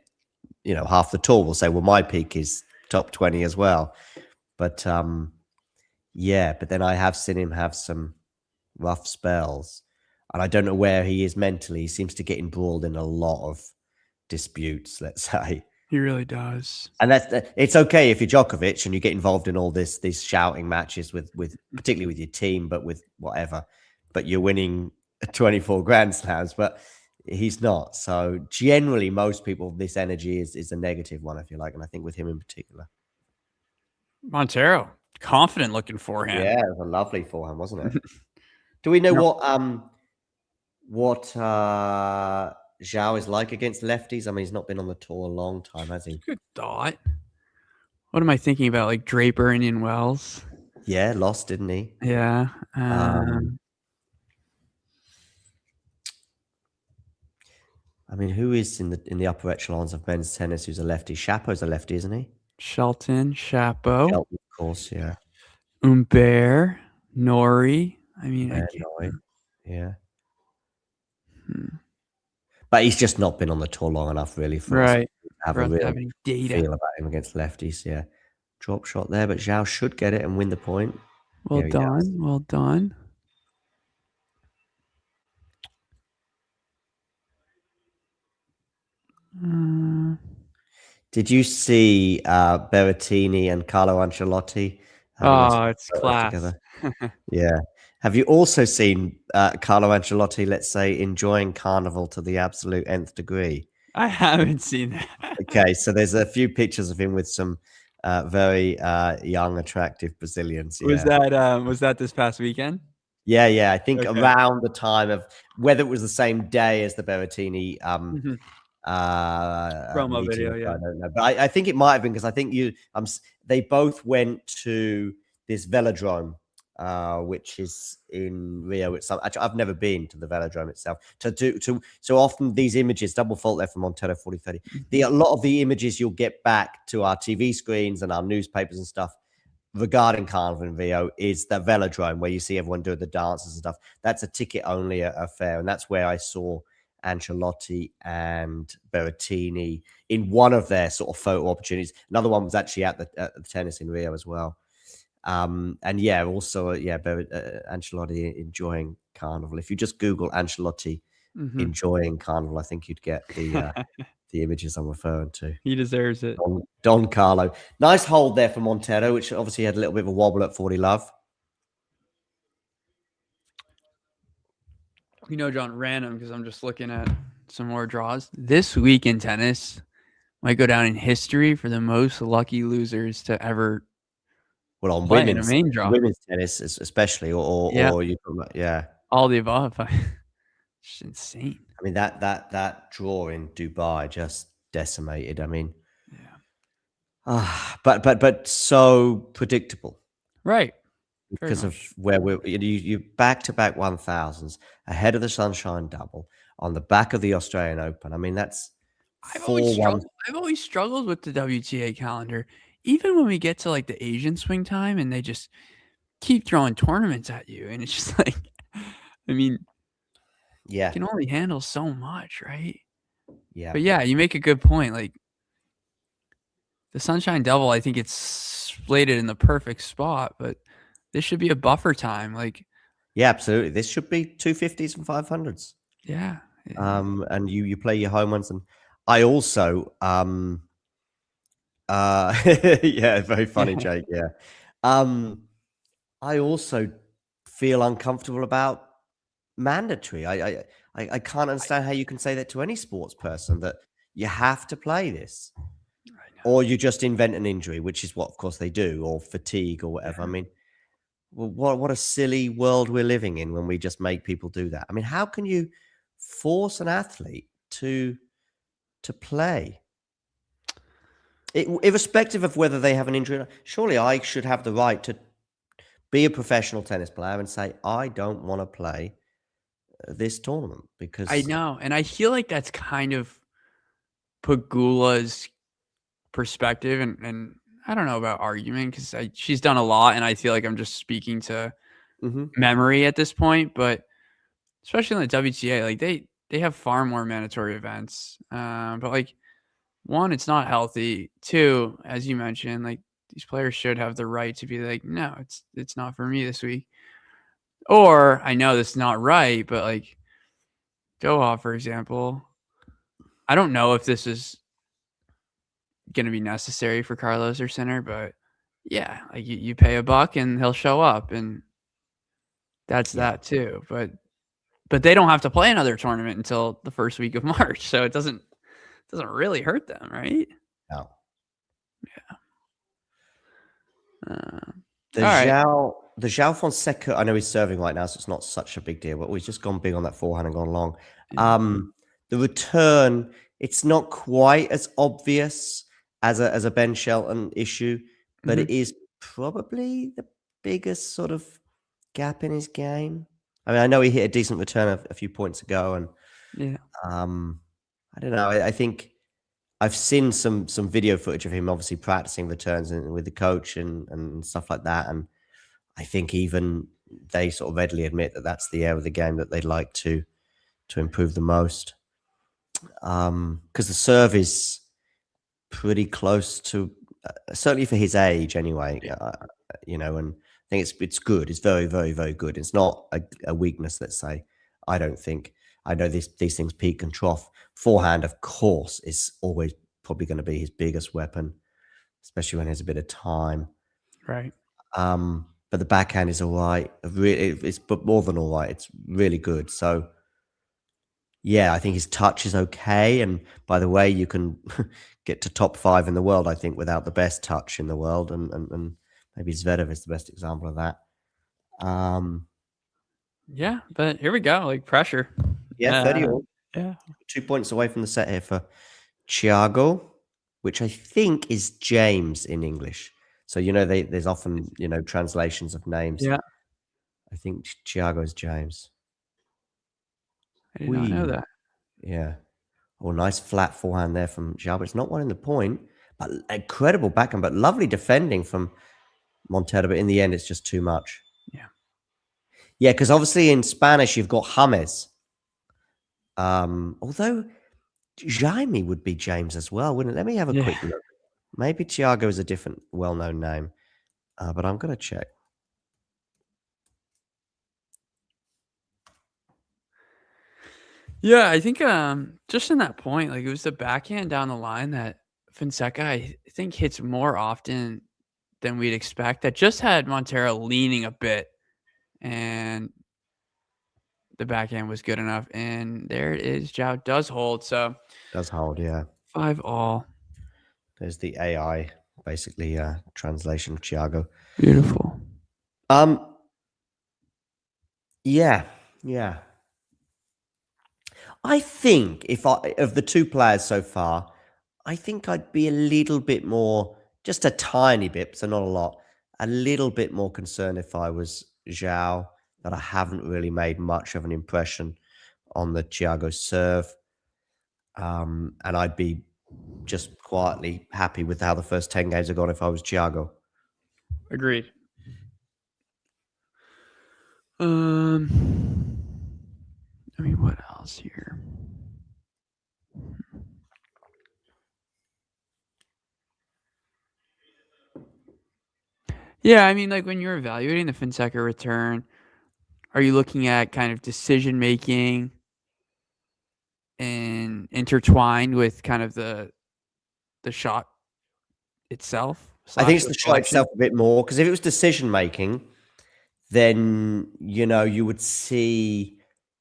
half the tour will say, well, my peak is top 20 as well. But but then I have seen him have some rough spells. And I don't know where he is mentally. He seems to get embroiled in a lot of disputes, let's say. He really does. And it's okay if you're Djokovic and you get involved in all these shouting matches with particularly with your team, but with whatever. But you're winning 24 Grand Slams, but he's not. So generally, most people, this energy is a negative one, if you like. And I think with him in particular. Monteiro, confident looking forehand. Yeah, it was a lovely forehand, wasn't it? Do we know what Joao is like against lefties? I mean, he's not been on the tour a long time, has he? Good thought. What am I thinking about? Like Draper, Indian Wells? Yeah, lost, didn't he? Yeah. I mean, who is in the upper echelons of men's tennis who's a lefty? Shapo's a lefty, isn't he? Shelton, Shapo. Shelton, of course, yeah. Humbert, Nori. I mean, Nori. Yeah. But he's just not been on the tour long enough, really, for us to have a real feel about him against lefties. Yeah. Drop shot there, but Joao should get it and win the point. Well done. Well done. Did you see Berrettini and Carlo Ancelotti? Oh, it's class. Together? Yeah. Have you also seen Carlo Ancelotti, let's say, enjoying Carnival to the absolute nth degree? I haven't seen that. Okay, so there's a few pictures of him with some very young, attractive Brazilians. Yeah. Was that this past weekend? Yeah. I think around the time of whether it was the same day as the Berrettini promo video. Yeah, I don't know, but I think it might have been because I think they both went to this velodrome. Which is in Rio itself. Actually, I've never been to the velodrome itself. So often these images, double fault there from Monteiro 4030. A lot of the images you'll get back to our TV screens and our newspapers and stuff regarding Carnival in Rio is the velodrome where you see everyone doing the dances and stuff. That's a ticket only affair, and that's where I saw Ancelotti and Berrettini in one of their sort of photo opportunities. Another one was actually at the tennis in Rio as well. And yeah, also Ancelotti enjoying Carnival. If you just Google Ancelotti enjoying Carnival, I think you'd get the images I'm referring to. He deserves it. Don Carlo. Nice hold there for Monteiro, which obviously had a little bit of a wobble at 40 love. You know, John, random because I'm just looking at some more draws. This week in tennis might go down in history for the most lucky losers to ever. Well, on women's tennis, especially, or you all the above. It's insane. I mean, that draw in Dubai just decimated. I mean, but so predictable, right? Because of where you back-to-back 1000s ahead of the Sunshine Double on the back of the Australian Open. I mean, that's I've always struggled with the WTA calendar. Even when we get to like the Asian swing time and they just keep throwing tournaments at you. And it's just like, I mean, you can only handle so much, right? Yeah. But yeah, you make a good point. Like the Sunshine Double, I think it's slated in the perfect spot, but this should be a buffer time. Like, yeah, absolutely. This should be 250s and 500s. Yeah. And you play your home ones. And I also, yeah, very funny, Jake. Yeah. I also feel uncomfortable about mandatory. I can't understand how you can say that to any sports person that you have to play this, or you just invent an injury, which is what, of course, they do, or fatigue or whatever. I mean, well, what a silly world we're living in when we just make people do that. I mean, how can you force an athlete to play? Irrespective of whether they have an injury, surely I should have the right to be a professional tennis player and say, I don't want to play this tournament because I know. And I feel like that's kind of Pegula's perspective. And I don't know about argument because she's done a lot. And I feel like I'm just speaking to memory at this point. But especially in the WTA, like they have far more mandatory events. But like, one, it's not healthy. Two, as you mentioned, like these players should have the right to be like, no, it's not for me this week. Or I know this is not right, but like Joao, for example, I don't know if this is going to be necessary for Carlos or Sinner, but yeah, like you pay $1 and he'll show up, and that's that too. But they don't have to play another tournament until the first week of March, so it doesn't really hurt them, right? No. Yeah. The the Joao Fonseca, I know he's serving right now, so it's not such a big deal, but he's just gone big on that forehand and gone long. The return, it's not quite as obvious as a Ben Shelton issue, but it is probably the biggest sort of gap in his game. I mean, I know he hit a decent return a few points ago, and I don't know. I think I've seen some video footage of him obviously practicing returns with the coach and stuff like that, and I think even they sort of readily admit that that's the area of the game that they'd like to improve the most. Because the serve is pretty close to, certainly for his age anyway, you know, and I think it's good. It's very, very, very good. It's not a weakness, let's say. I don't think. I know these things peak and trough. Forehand, of course, is always probably going to be his biggest weapon, especially when there's a bit of time. Right. But the backhand is all right. It's but more than all right. It's really good. So, yeah, I think his touch is okay. And by the way, you can get to top 5 in the world, I think, without the best touch in the world. And maybe Zverev is the best example of that. Yeah, but here we go. Like pressure. Yeah, 30 all. Yeah. 2 points away from the set here for Thiago, which I think is James in English. So, you know, there's often, you know, translations of names. Yeah. I think Thiago is James. I did not know that. Yeah. Oh, nice flat forehand there from Joao. It's not one in the point, but incredible backhand, but lovely defending from Monteiro. But in the end, it's just too much. Yeah. Yeah, because obviously in Spanish, you've got James. Although Jaime would be James as well, wouldn't it? Let me have a quick look. Maybe Thiago is a different well-known name, but I'm going to check. Yeah, I think just in that point, like it was the backhand down the line that Fonseca, I think, hits more often than we'd expect. That just had Monteiro leaning a bit, and the backhand was good enough. And there it is. Joao does hold. So does hold, yeah. 5 all. There's the AI, basically, translation of Thiago. Beautiful. Yeah. I think of the two players so far, I think I'd be a little bit more, just a tiny bit, so not a lot, a little bit more concerned if I was Joao, that I haven't really made much of an impression on the Thiago serve. And I'd be just quietly happy with how the first 10 games have gone if I was Thiago. Agreed. I mean, what else here? Yeah, I mean, like when you're evaluating the Fonseca return, are you looking at kind of decision making and intertwined with kind of the shot itself? I think it's the shot itself a bit more, because if it was decision making, then, you know, you would see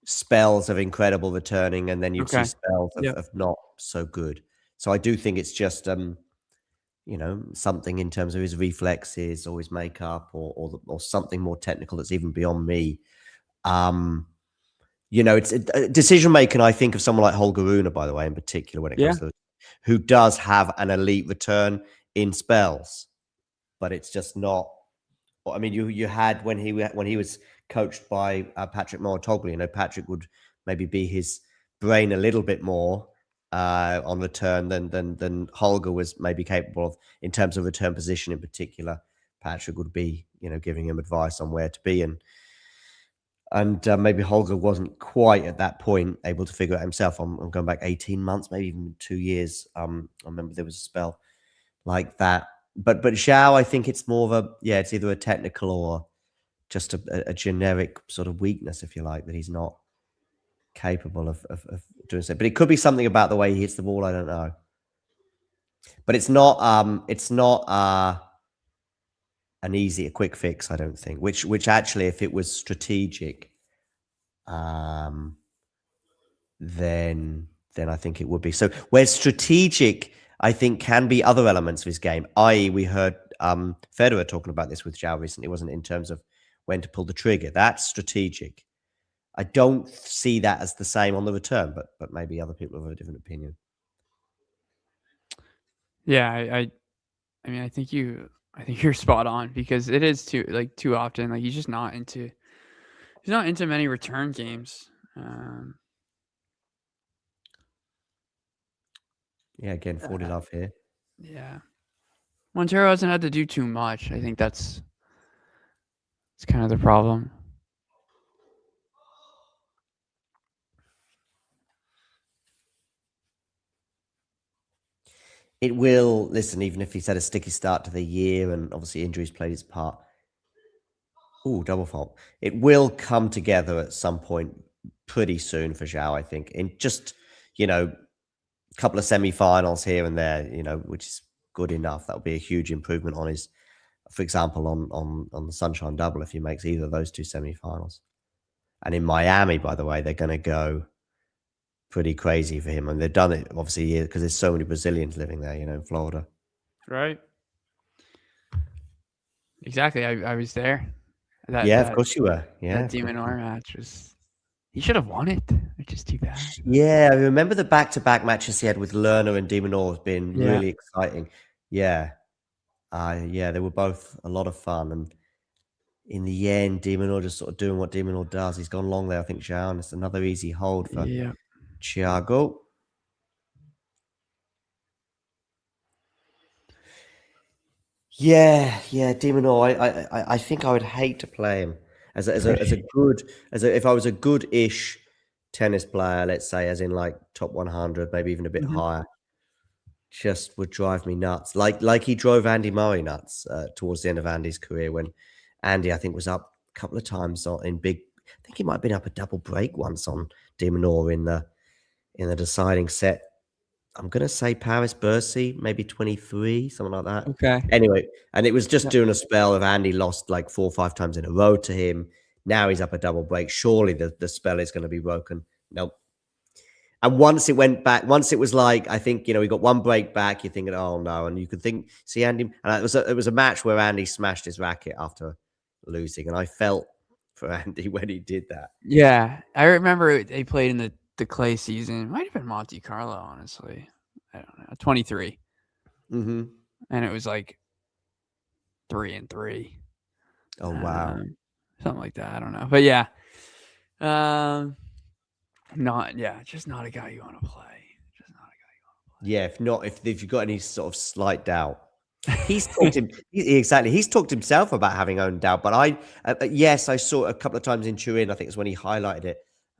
spells of incredible returning, and then you'd see spells of not so good. So I do think it's just, you know, something in terms of his reflexes or his makeup or something more technical that's even beyond me. You know, it's decision making. I think of someone like Holger Rune, by the way, in particular, when it comes to who does have an elite return in spells, but it's just not. I mean, you had when he was coached by Patrick Mouratoglou, you know, Patrick would maybe be his brain a little bit more on return than Holger was maybe capable of in terms of return position in particular. Patrick would be, you know, giving him advice on where to be, and maybe Holger wasn't quite at that point able to figure it out himself. I'm going back 18 months, maybe even 2 years. I remember there was a spell like that. But Joao, I think it's more of it's either a technical or just a generic sort of weakness, if you like, that he's not capable of doing so. But it could be something about the way he hits the ball. I don't know. But it's not a quick fix, I don't think. Which actually, if it was strategic, then I think it would be. So where strategic, I think, can be other elements of his game. I.e., we heard Federer talking about this with Joao recently, wasn't it? In terms of when to pull the trigger. That's strategic. I don't see that as the same on the return, but maybe other people have a different opinion. Yeah, I mean, I think you're spot on, because it is too often, like, he's not into many return games. Yeah, again, 40 love here. Yeah. Monteiro hasn't had to do too much. I think it's kind of the problem. It will, listen, even if he's had a sticky start to the year and obviously injuries played its part. Ooh, double fault. It will come together at some point pretty soon for Joao, I think. In just, a couple of semi-finals here and there, which is good enough. That would be a huge improvement on his, for example, on the Sunshine Double if he makes either of those two semi-finals. And in Miami, by the way, they're going to go pretty crazy for him. And they've done it, obviously, because there's so many Brazilians living there, in Florida. Right. Exactly. I was there. Of course you were. Yeah. That Demon R match was... He should have won it, which is too bad. Yeah, I remember the back-to-back matches he had with Lerner and Demon Or has been really exciting. Yeah. They were both a lot of fun. And in the end, Demon Or just sort of doing what Demon Or does. He's gone long there, I think, Joao, and it's another easy hold for Thiago. Yeah, Demon Or. I think I would hate to play him if I was a good-ish tennis player, let's say, as in like top 100, maybe even a bit higher. Just would drive me nuts. Like he drove Andy Murray nuts towards the end of Andy's career, when Andy, I think, was up a couple of times in big. I think he might have been up a double break once on Demon Or in the deciding set. I'm gonna say Paris Bercy, maybe 23, something like that. Okay. Anyway, and it was just during a spell of Andy lost like 4 or 5 times in a row to him. Now he's up a double break. Surely the spell is going to be broken. Nope. And once it went back, once it was like, I think, we got 1 break back, you're thinking, oh no. And you could see Andy, and it was a match where Andy smashed his racket after losing. And I felt for Andy when he did that. Yeah. I remember they played in the clay season. It might have been Monte Carlo, honestly. I don't know. 23. Mm-hmm. And it was like 3-3. Oh, wow. Something like that. I don't know. But yeah. Just not a guy you want to play. Yeah, if you've got any sort of slight doubt. He's talked himself about having own doubt. But I saw it a couple of times in Turin. I think it's when he highlighted it,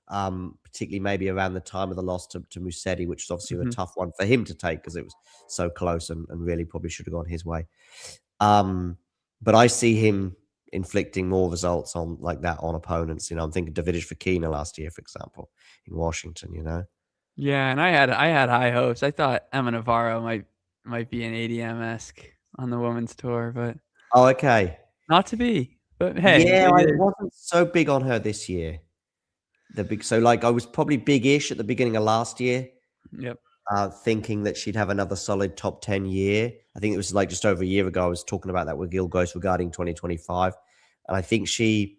particularly maybe around the time of the loss to Musetti, which was obviously a tough one for him to take because it was so close and really probably should have gone his way. But I see him inflicting more results on like that on opponents. I'm thinking Davidovich Fokina last year, for example, in Washington. Yeah, and I had high hopes. I thought Emma Navarro might be an ADM-esque on the women's tour, but okay, not to be. But hey, I wasn't so big on her this year. I was probably big-ish at the beginning of last year. Yep. Thinking that she'd have another solid top 10 year. I think it was like just over a year ago. I was talking about that with Gil Gross regarding 2025. And I think she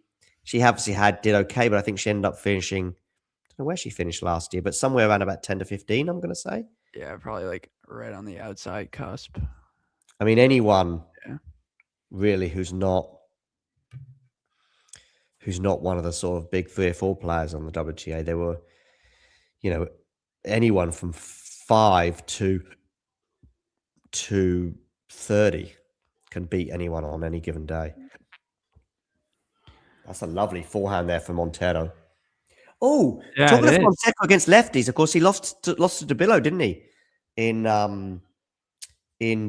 obviously did okay, but I think she ended up finishing, I don't know where she finished last year, but somewhere around about 10 to 15, I'm going to say. Yeah, probably like right on the outside cusp. I mean, anyone really who's not one of the sort of big 3 or 4 players on the WTA, they were, anyone from 5 to 30 can beat anyone on any given day. That's a lovely forehand there from Monteiro. Oh, talking of Fonseca against lefties, of course, he lost to Debilo, didn't he? In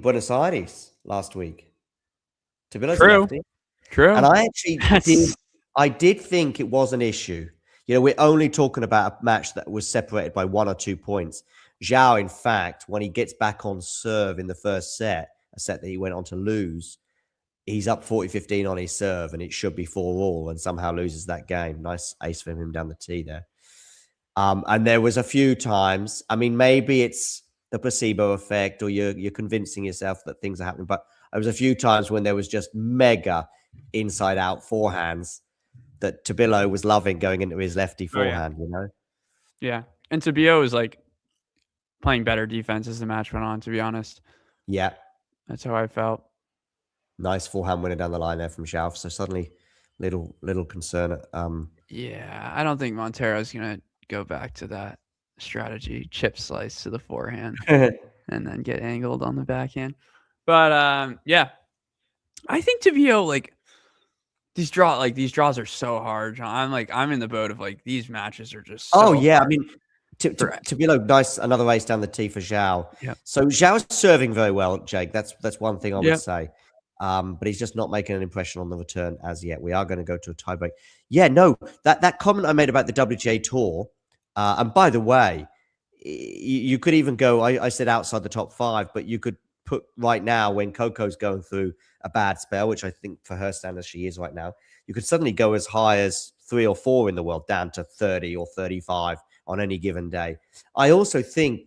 Buenos Aires last week. Debilo's a lefty. True. And I did think it was an issue. We're only talking about a match that was separated by 1 or 2 points. Joao, in fact, when he gets back on serve in the first set, a set that he went on to lose, he's up 40-15 on his serve, and it should be 4-all, and somehow loses that game. Nice ace from him down the tee there. And there was a few times, I mean, maybe it's the placebo effect or you're convincing yourself that things are happening, but there was a few times when there was just mega inside-out forehands that Tabillo was loving going into his lefty forehand, you know? Yeah. And Tabillo was like playing better defense as the match went on, to be honest. Yeah. That's how I felt. Nice forehand winner down the line there from Joao. So suddenly little concern. Yeah, I don't think Monteiro's going to go back to that strategy, chip slice to the forehand and then get angled on the backhand. But yeah, I think Tabillo, like, these draws are so hard, John. I'm in the boat of like these matches are just so yeah. hard. I mean, Tabillo, nice, another race down the tee for Joao. Yeah. So Zhao's serving very well, Jake. That's one thing I would say. But he's just not making an impression on the return as yet. We are going to go to a tiebreak. Yeah, no, that comment I made about the WGA Tour, and by the way, you could even go, I said outside the top 5, but you could put right now when Coco's going through a bad spell, which I think for her standards she is right now, you could suddenly go as high as 3 or 4 in the world, down to 30 or 35 on any given day. I also think,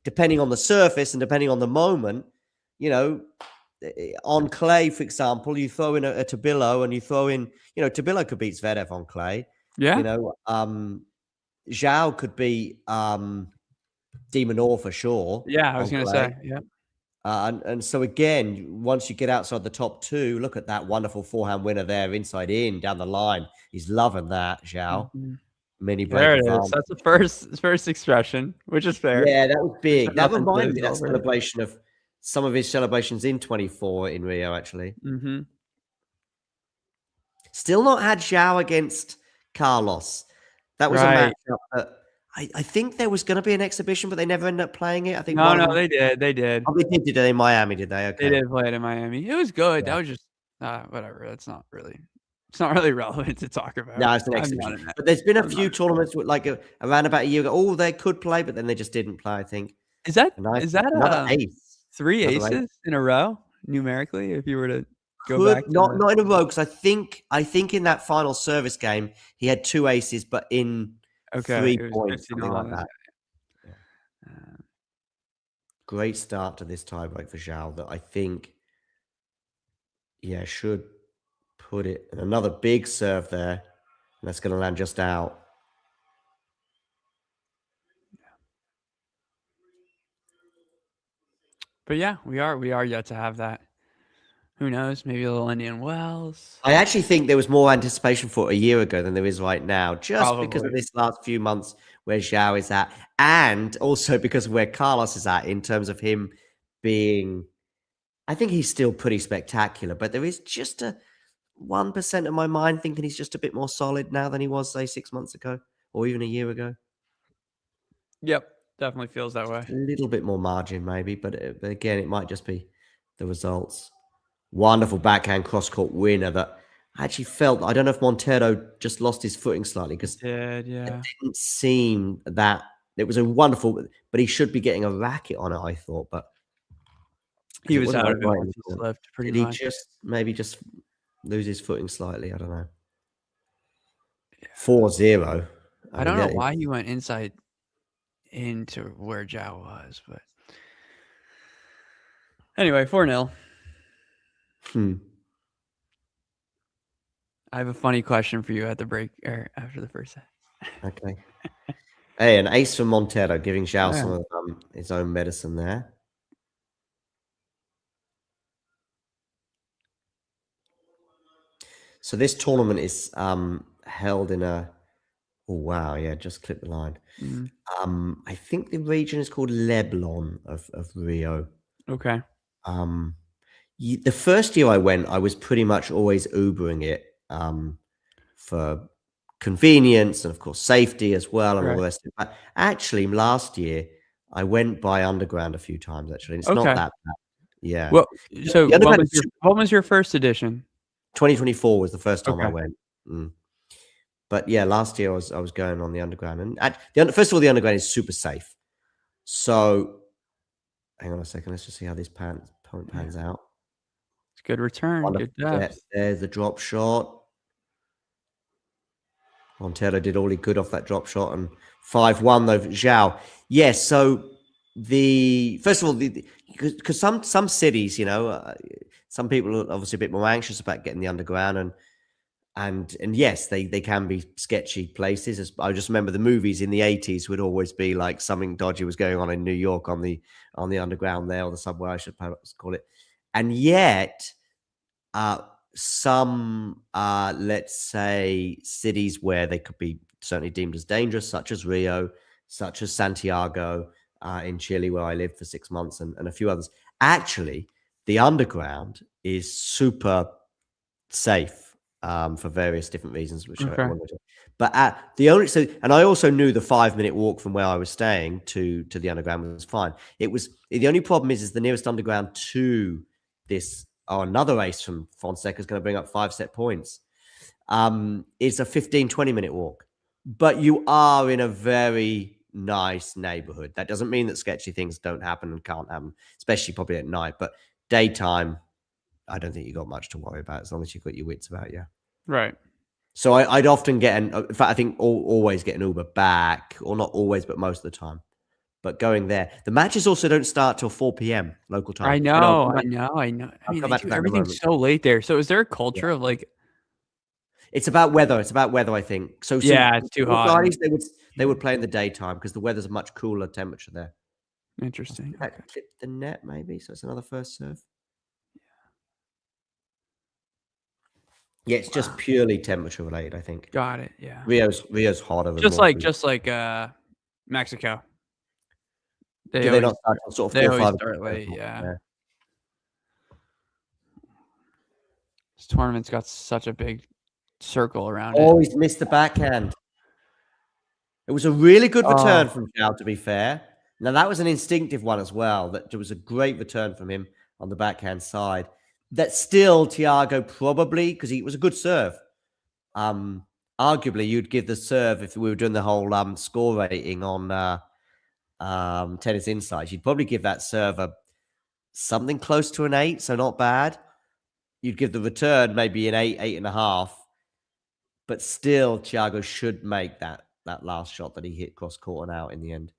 depending on the surface and depending on the moment, you know, on clay, for example, you throw in a Tabillo and you throw in, you know, Tabillo could beat Zverev on clay. Yeah. You know, Joao could beat De Minaur for sure. Yeah, I was going to say. Yeah. And so again, once you get outside the top 2, look at that wonderful forehand winner there, inside in, down the line. He's loving that, Joao. Mini break. There it is. That's the first expression, which is fair. Yeah, that was big. That reminded me that celebration of some of his celebrations in 24 in Rio, actually. Still not had Joao against Carlos. That was a match that I think there was going to be an exhibition, but they never ended up playing it. I think no, they did. They did. Oh, they did it in Miami, did they? Okay. They did play it in Miami. It was good. That was just whatever. It's not really relevant to talk about. No, it's an exhibition. But there's been a few tournaments with like around about a year ago. Oh, they could play, but then they just didn't play, I think. Is that another ace? 3 aces in a row numerically? If you were to go back, not in a row, because I think in that final service game he had 2 aces, but in 3 points, something like that. Great start to this tiebreak for Joao that I think, should put it. And another big serve there, and that's going to land just out. But yeah, we are yet to have that. Who knows? Maybe a little Indian Wells. I actually think there was more anticipation for it a year ago than there is right now, just because of this last few months where Joao is at, and also because of where Carlos is at in terms of him being, I think he's still pretty spectacular, but there is just a 1% of my mind thinking he's just a bit more solid now than he was, say, 6 months ago or even a year ago. Yep, definitely feels that way. A little bit more margin maybe, but again, it might just be the results. Wonderful backhand cross-court winner that I actually felt, I don't know if Monteiro just lost his footing slightly because it didn't seem that, it was a wonderful, but he should be getting a racket on it, I thought, but he was out of it once he slipped pretty much. Did he just lose his footing slightly? I don't know. 4-0. I don't know why he went inside into where Joao was, but anyway, 4-0. I have a funny question for you at the break or after the first set. Okay. Hey, an ace from Monteiro, giving Joao some of his own medicine there. So this tournament is held in a. Oh wow! Yeah, just click the line. I think the region is called Leblon of Rio. Okay. The first year I went, I was pretty much always Ubering it for convenience and, of course, safety as well and all the rest of it. But actually, last year, I went by Underground a few times, actually. And it's not that bad. Yeah. Well, so what was your first edition? 2024 was the first time I went. But yeah, last year I was going on the Underground. And first of all, the Underground is super safe. So, hang on a second. Let's just see how this pans out. Good return. Good depth. There's the drop shot. Monteiro did all he could off that drop shot, and 5-1 though for Joao. Yes, so first of all, because some cities, some people are obviously a bit more anxious about getting the underground, and yes, they can be sketchy places. I just remember the movies in the 80s would always be like something dodgy was going on in New York on the underground there, or the subway, I should perhaps call it. And yet, some let's say cities where they could be certainly deemed as dangerous, such as Rio, such as Santiago in Chile, where I lived for 6 months, and a few others. Actually, the underground is super safe for various different reasons, which I won't. But and I also knew the 5-minute walk from where I was staying to the underground was fine. It was the only problem is the nearest underground to this. Another race from Fonseca is going to bring up 5 set points. It's a 15-20 minute walk, but you are in a very nice neighborhood. That doesn't mean that sketchy things don't happen and can't happen, especially probably at night. But daytime, I don't think you got much to worry about as long as you've got your wits about you. Right. So I'd often get in fact, I think always get an Uber back, or not always, but most of the time. But going there, the matches also don't start till 4 p.m. local time. I know. I mean, everything's so late there. So is there a culture of like? It's about weather. I think. So yeah, it's too hot. Guys, they would play in the daytime because the weather's a much cooler temperature there. Interesting. Okay. Clip the net maybe. So it's another first serve. Yeah, it's just purely temperature related, I think. Got it. Yeah. Rio's hotter. Just like Mexico. They not start sort of 4 or 5 start late, yeah. This tournament's got such a big circle around it. Oh, he's missed the backhand. It was a really good return from Joao, to be fair. Now, that was an instinctive one as well. That there was a great return from him on the backhand side. That still, Thiago probably, because it was a good serve. Arguably, you'd give the serve, if we were doing the whole score rating on Tennis Insights, you'd probably give that serve something close to an 8, so not bad. You'd give the return maybe an 8, 8.5. But still, Thiago should make that last shot that he hit cross court and out in the end.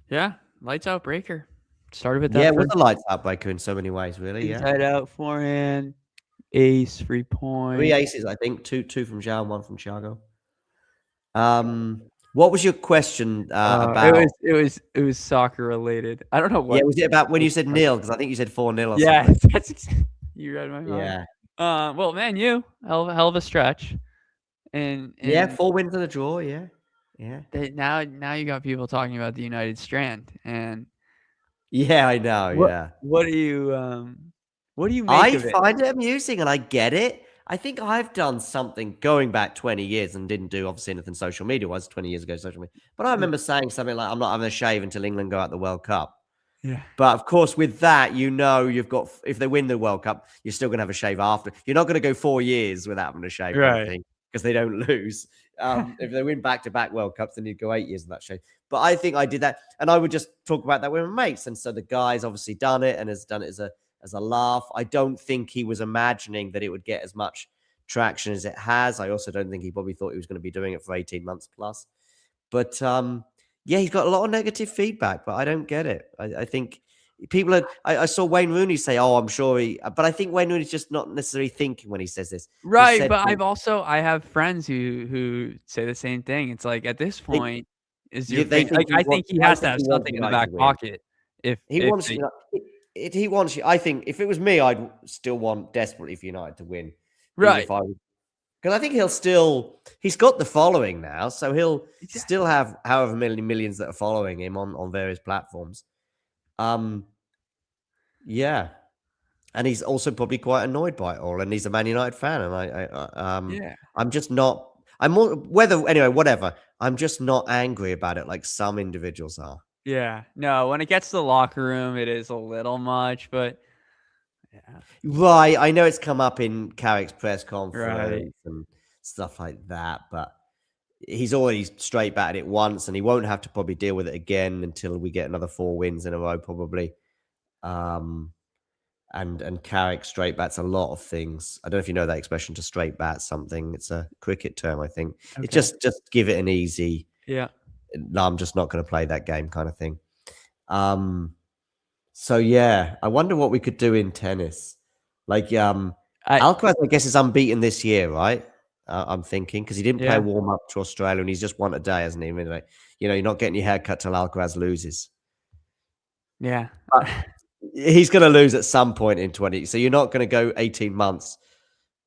Yeah, lights out breaker. Started with that. Yeah, it was a lights out breaker in so many ways, really. Yeah. Inside out, forehand, ace, 3 points. 3 aces, I think. Two from Joao and 1 from Thiago. What was your question about? It was soccer related. I don't know what. Yeah, was it about when you said nil? Because I think you said 4-0 or yeah, something. that's you read my mind. Yeah. Well, man, hell of a stretch. And yeah, 4 wins and a draw. Yeah. Now you got people talking about the United Strand, and yeah, I know. What do you make of it? I find it amusing, and I get it. I think I've done something going back 20 years and didn't do obviously anything social media wise 20 years ago social media. But I remember saying something like, "I'm not having a shave until England go out the World Cup." Yeah. But of course, with that, you've got, if they win the World Cup, you're still going to have a shave after. You're not going to go 4 years without having a shave, right? Because they don't lose. If they win back-to-back World Cups, then you'd go 8 years without shave. But I think I did that, and I would just talk about that with my mates. And so the guy's obviously done it and has done it as a laugh. I don't think he was imagining that it would get as much traction as it has. I also don't think he probably thought he was going to be doing it for 18 months plus. But yeah, he's got a lot of negative feedback, but I don't get it. I think people I saw Wayne Rooney say, "Oh, I'm sure he," but I think Wayne Rooney's just not necessarily thinking when he says this. Right, but I have friends who say the same thing. It's like at this point, I think he has to have something in the back pocket. If he wants you, I think if it was me, I'd still want desperately for United to win. Right. Because I think he's got the following now, so he'll still have however many millions that are following him on various platforms. Yeah. And he's also probably quite annoyed by it all, and he's a Man United fan, and I'm just not. Whatever. I'm just not angry about it like some individuals are. Yeah. No, when it gets to the locker room, it is a little much, but yeah. Right. I know it's come up in Carrick's press conference and stuff like that, but he's already straight batted it once, and he won't have to probably deal with it again until we get another 4 wins in a row, probably. And Carrick straight bats a lot of things. I don't know if you know that expression, to straight bat something. It's a cricket term, I think. Okay. It's just give it an easy. Yeah. No, I'm just not going to play that game kind of thing. So yeah, I wonder what we could do in tennis. Like Alcaraz, I guess, is unbeaten this year, right? I'm thinking because he didn't play warm up to Australia, and he's just won a day, hasn't he? Like, you're not getting your hair cut till Alcaraz loses. Yeah, but he's going to lose at some point in 20. So you're not going to go 18 months.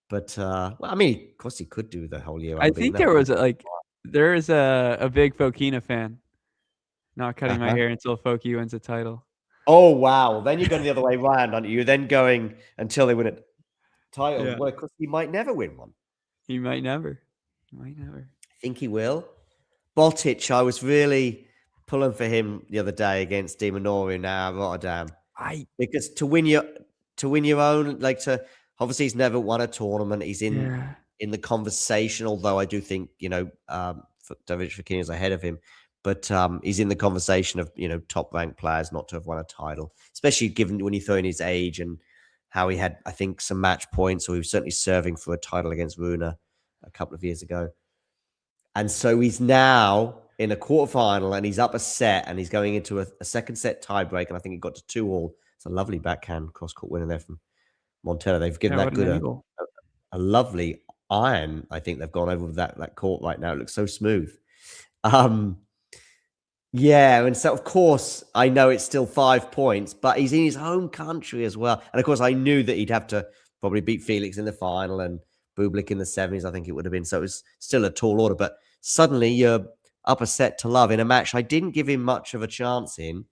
But well, I mean, of course, he could do the whole year. I think there is a big Fokina fan. Not cutting my hair until Foki wins a title. Oh wow! Then you're going the other way around, aren't you? You're then going until they win a title. Yeah. Well, because he might never win one. He might never. I think he will. Botic, I was really pulling for him the other day against Di Minori in Rotterdam. Because to win your own, obviously he's never won a tournament. He's in the conversation, although I do think David Fokina is ahead of him. But he's in the conversation of top ranked players not to have won a title, especially given when you throw in his age and how he had, I think, some match points, or he was certainly serving for a title against Rune a couple of years ago. And so he's now in a quarterfinal, and he's up a set, and he's going into a second set tiebreak, and I think it got to 2-2. It's a lovely backhand cross-court winner there from Monteiro. They've given that good a lovely iron. I think they've gone over with that court right now. It looks so smooth. Yeah, and so of course I know it's still 5 points, but he's in his home country as well. And of course I knew that he'd have to probably beat Felix in the final and Bublik in the semis, I think it would have been. So it was still a tall order, but suddenly you're up a set to love in a match I didn't give him much of a chance in,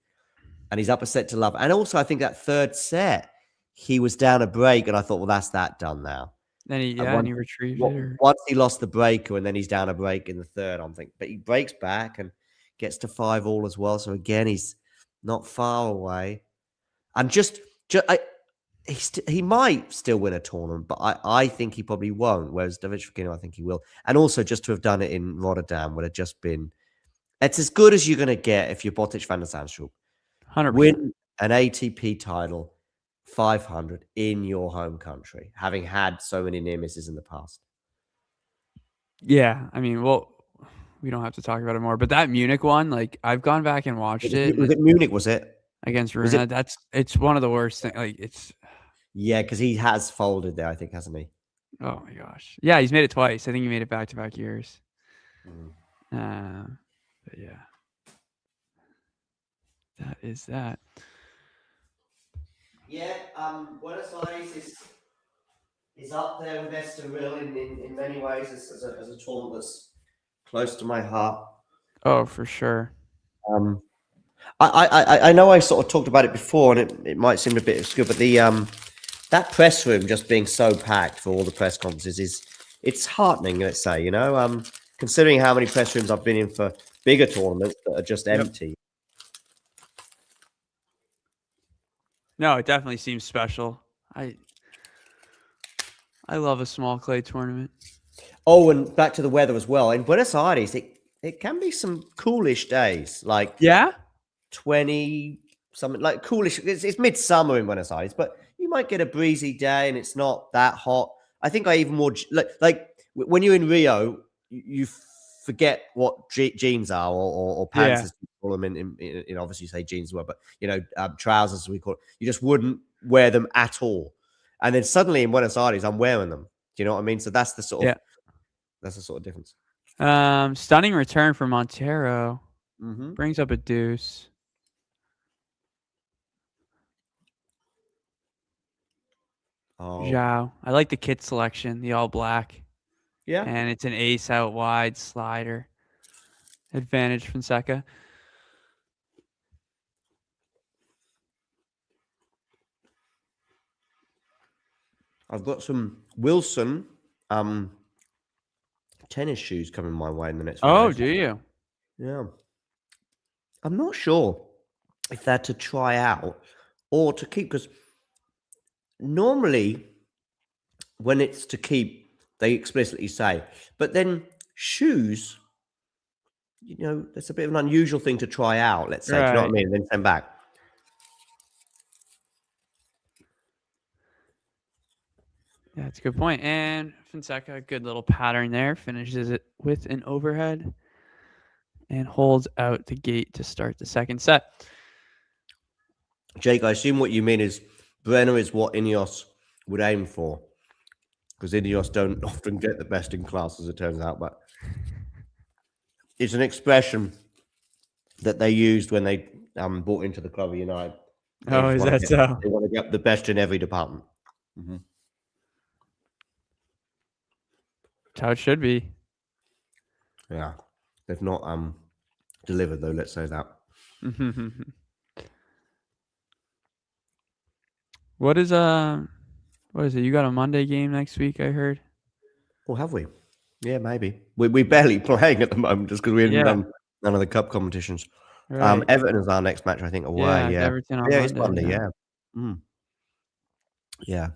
and he's up a set to love. And also I think that third set, he was down a break, and I thought, well, that's that done now. Then he retrieved it. Once he lost the breaker, and then he's down a break in the third, I'm thinking, but he breaks back and gets to 5-all as well. So again, he's not far away. And he might still win a tournament, but I think he probably won't. Whereas David Fokina, I think he will. And also just to have done it in Rotterdam would have just been, it's as good as you're going to get if you're Botic van der Zandschulp. 100%. Win an ATP title, 500 in your home country, having had so many near misses in the past. Yeah, I mean, well, we don't have to talk about it more, but that Munich one, I've gone back and watched it. Was it Munich? Was it against Rune? It's one of the worst things. Yeah, because he has folded there, I think, hasn't he? Oh my gosh, yeah, he's made it twice. I think he made it back-to-back years. But yeah, that is that. Yeah, Buenos Aires is up there with Estoril in many ways as a tournament that's close to my heart. Oh, for sure. I know I sort of talked about it before, and it might seem a bit obscure, but the that press room just being so packed for all the press conferences it's heartening. Let's say, considering how many press rooms I've been in for bigger tournaments that are just empty. No, it definitely seems special. I love a small clay tournament. Oh, and back to the weather as well. In Buenos Aires, it can be some coolish days, 20 something, coolish. It's midsummer in Buenos Aires, but you might get a breezy day and it's not that hot. I think I even more like when you're in Rio, you forget what jeans are or pants, as we call them. In obviously you say jeans as well, but trousers as we call it. You just wouldn't wear them at all, and then suddenly in Buenos Aires, I'm wearing them. Do you know what I mean? So that's the sort of that's the sort of difference. Stunning return for Monteiro. Brings up a deuce. Oh. Joao. I like the kit selection, the all black. Yeah. And it's an ace out wide slider. Advantage Fonseca. I've got some Wilson tennis shoes coming my way in the next. Oh, do you? Yeah. I'm not sure if they're to try out or to keep, because normally when it's to keep, they explicitly say, but then shoes, that's a bit of an unusual thing to try out, let's say. Do you know what I mean? And then send back. Yeah, that's a good point. And Fonseca, good little pattern there. Finishes it with an overhead and holds out the gate to start the second set. Jake, I assume what you mean is Brenner is what Ineos would aim for, because Ineos don't often get the best in class, as it turns out. But it's an expression that they used when they bought into the club of United. Oh, is that so? They want to get the best in every department. Mm-hmm. That's how it should be. Yeah, they've not delivered though. Let's say that. What is it? You got a Monday game next week, I heard. Well, have we? Yeah, maybe. We're barely playing at the moment just because we haven't done none of the cup competitions. Right. Everton is our next match, I think, away. Yeah, Everton on it's Monday. Yeah. Yeah.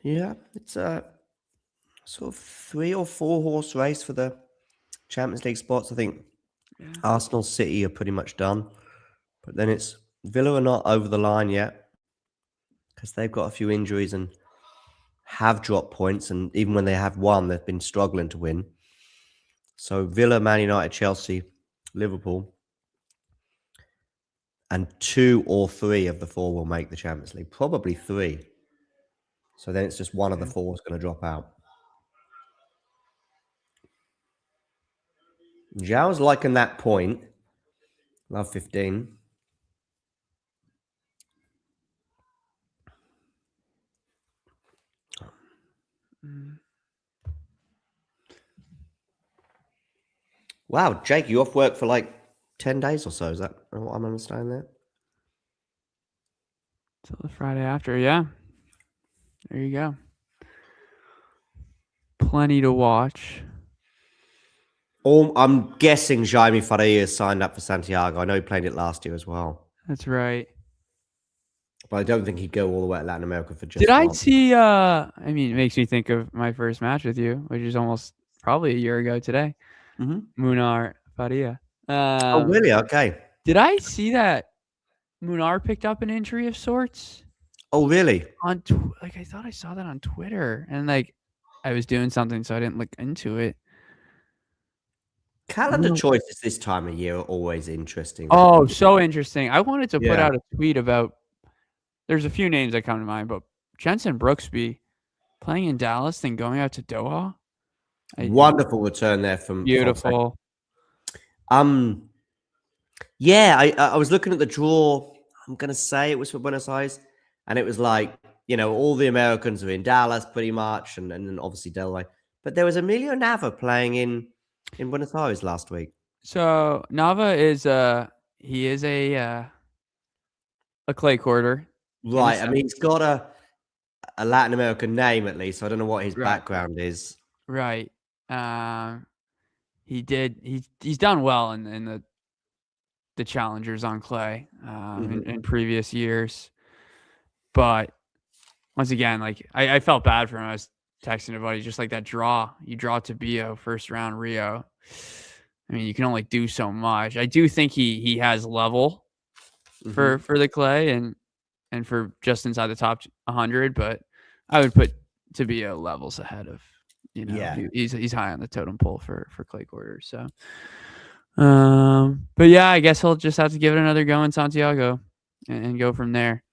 Yeah, it's a sort of 3 or 4 horse race for the Champions League spots. I think Arsenal, City are pretty much done, but then it's Villa are not over the line yet because they've got a few injuries and have dropped points, and even when they have won, they've been struggling to win. So Villa, Man United, Chelsea, Liverpool, and 2 or 3 of the 4 will make the Champions League. Probably 3. So then it's just one of the 4 is going to drop out. Joao's liking that point. Love 15. Wow, Jake, you off work for like 10 days or so? Is that what I'm understanding there? Till the Friday after, yeah. There you go. Plenty to watch. I'm guessing Jaime Faria signed up for Santiago. I know he played it last year as well. That's right. But I don't think he'd go all the way to Latin America for just. Did I see? I mean, it makes me think of my first match with you, which is almost probably a year ago today. Munar Faria. Oh, really? Okay. Did I see that Munar picked up an injury of sorts? Oh, really? I thought I saw that on Twitter, and I was doing something, so I didn't look into it. Calendar choices this time of year are always interesting. Oh, so interesting. I wanted to put out a tweet about, there's a few names that come to mind, but Jensen Brooksby playing in Dallas, then going out to Doha. Wonderful return there from beautiful. Fonseca. Yeah, I was looking at the draw. I'm going to say it was for Buenos Aires, and it was like, all the Americans are in Dallas pretty much, and then obviously Delray. But there was Emilio Nava playing in Buenos Aires last week. So Nava is he is a clay courter. Right. I mean, he's got a Latin American name at least. So I don't know what his background is. Right. He's done well in the challengers on clay in previous years. But once again, I felt bad for him. I was texting a buddy, just like that draw. You draw to Bio first round Rio. I mean, you can only do so much. I do think he has level for the clay and for just inside the top 100, but I would put to Bio levels ahead of, he's high on the totem pole for clay quarters. So, but yeah, I guess he'll just have to give it another go in Santiago and go from there.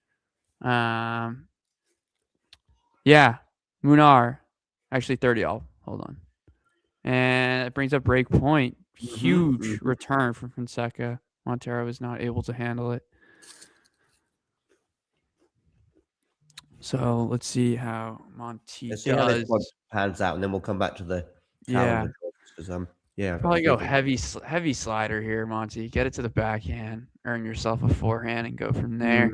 Yeah. Munar, actually 30 all. Hold on. And it brings up break point. Huge return from Fonseca. Monteiro was not able to handle it. So let's see how Monty does. How this one pans out, and then we'll come back to the calendar. Probably go heavy slider here, Monty. Get it to the backhand, earn yourself a forehand, and go from there.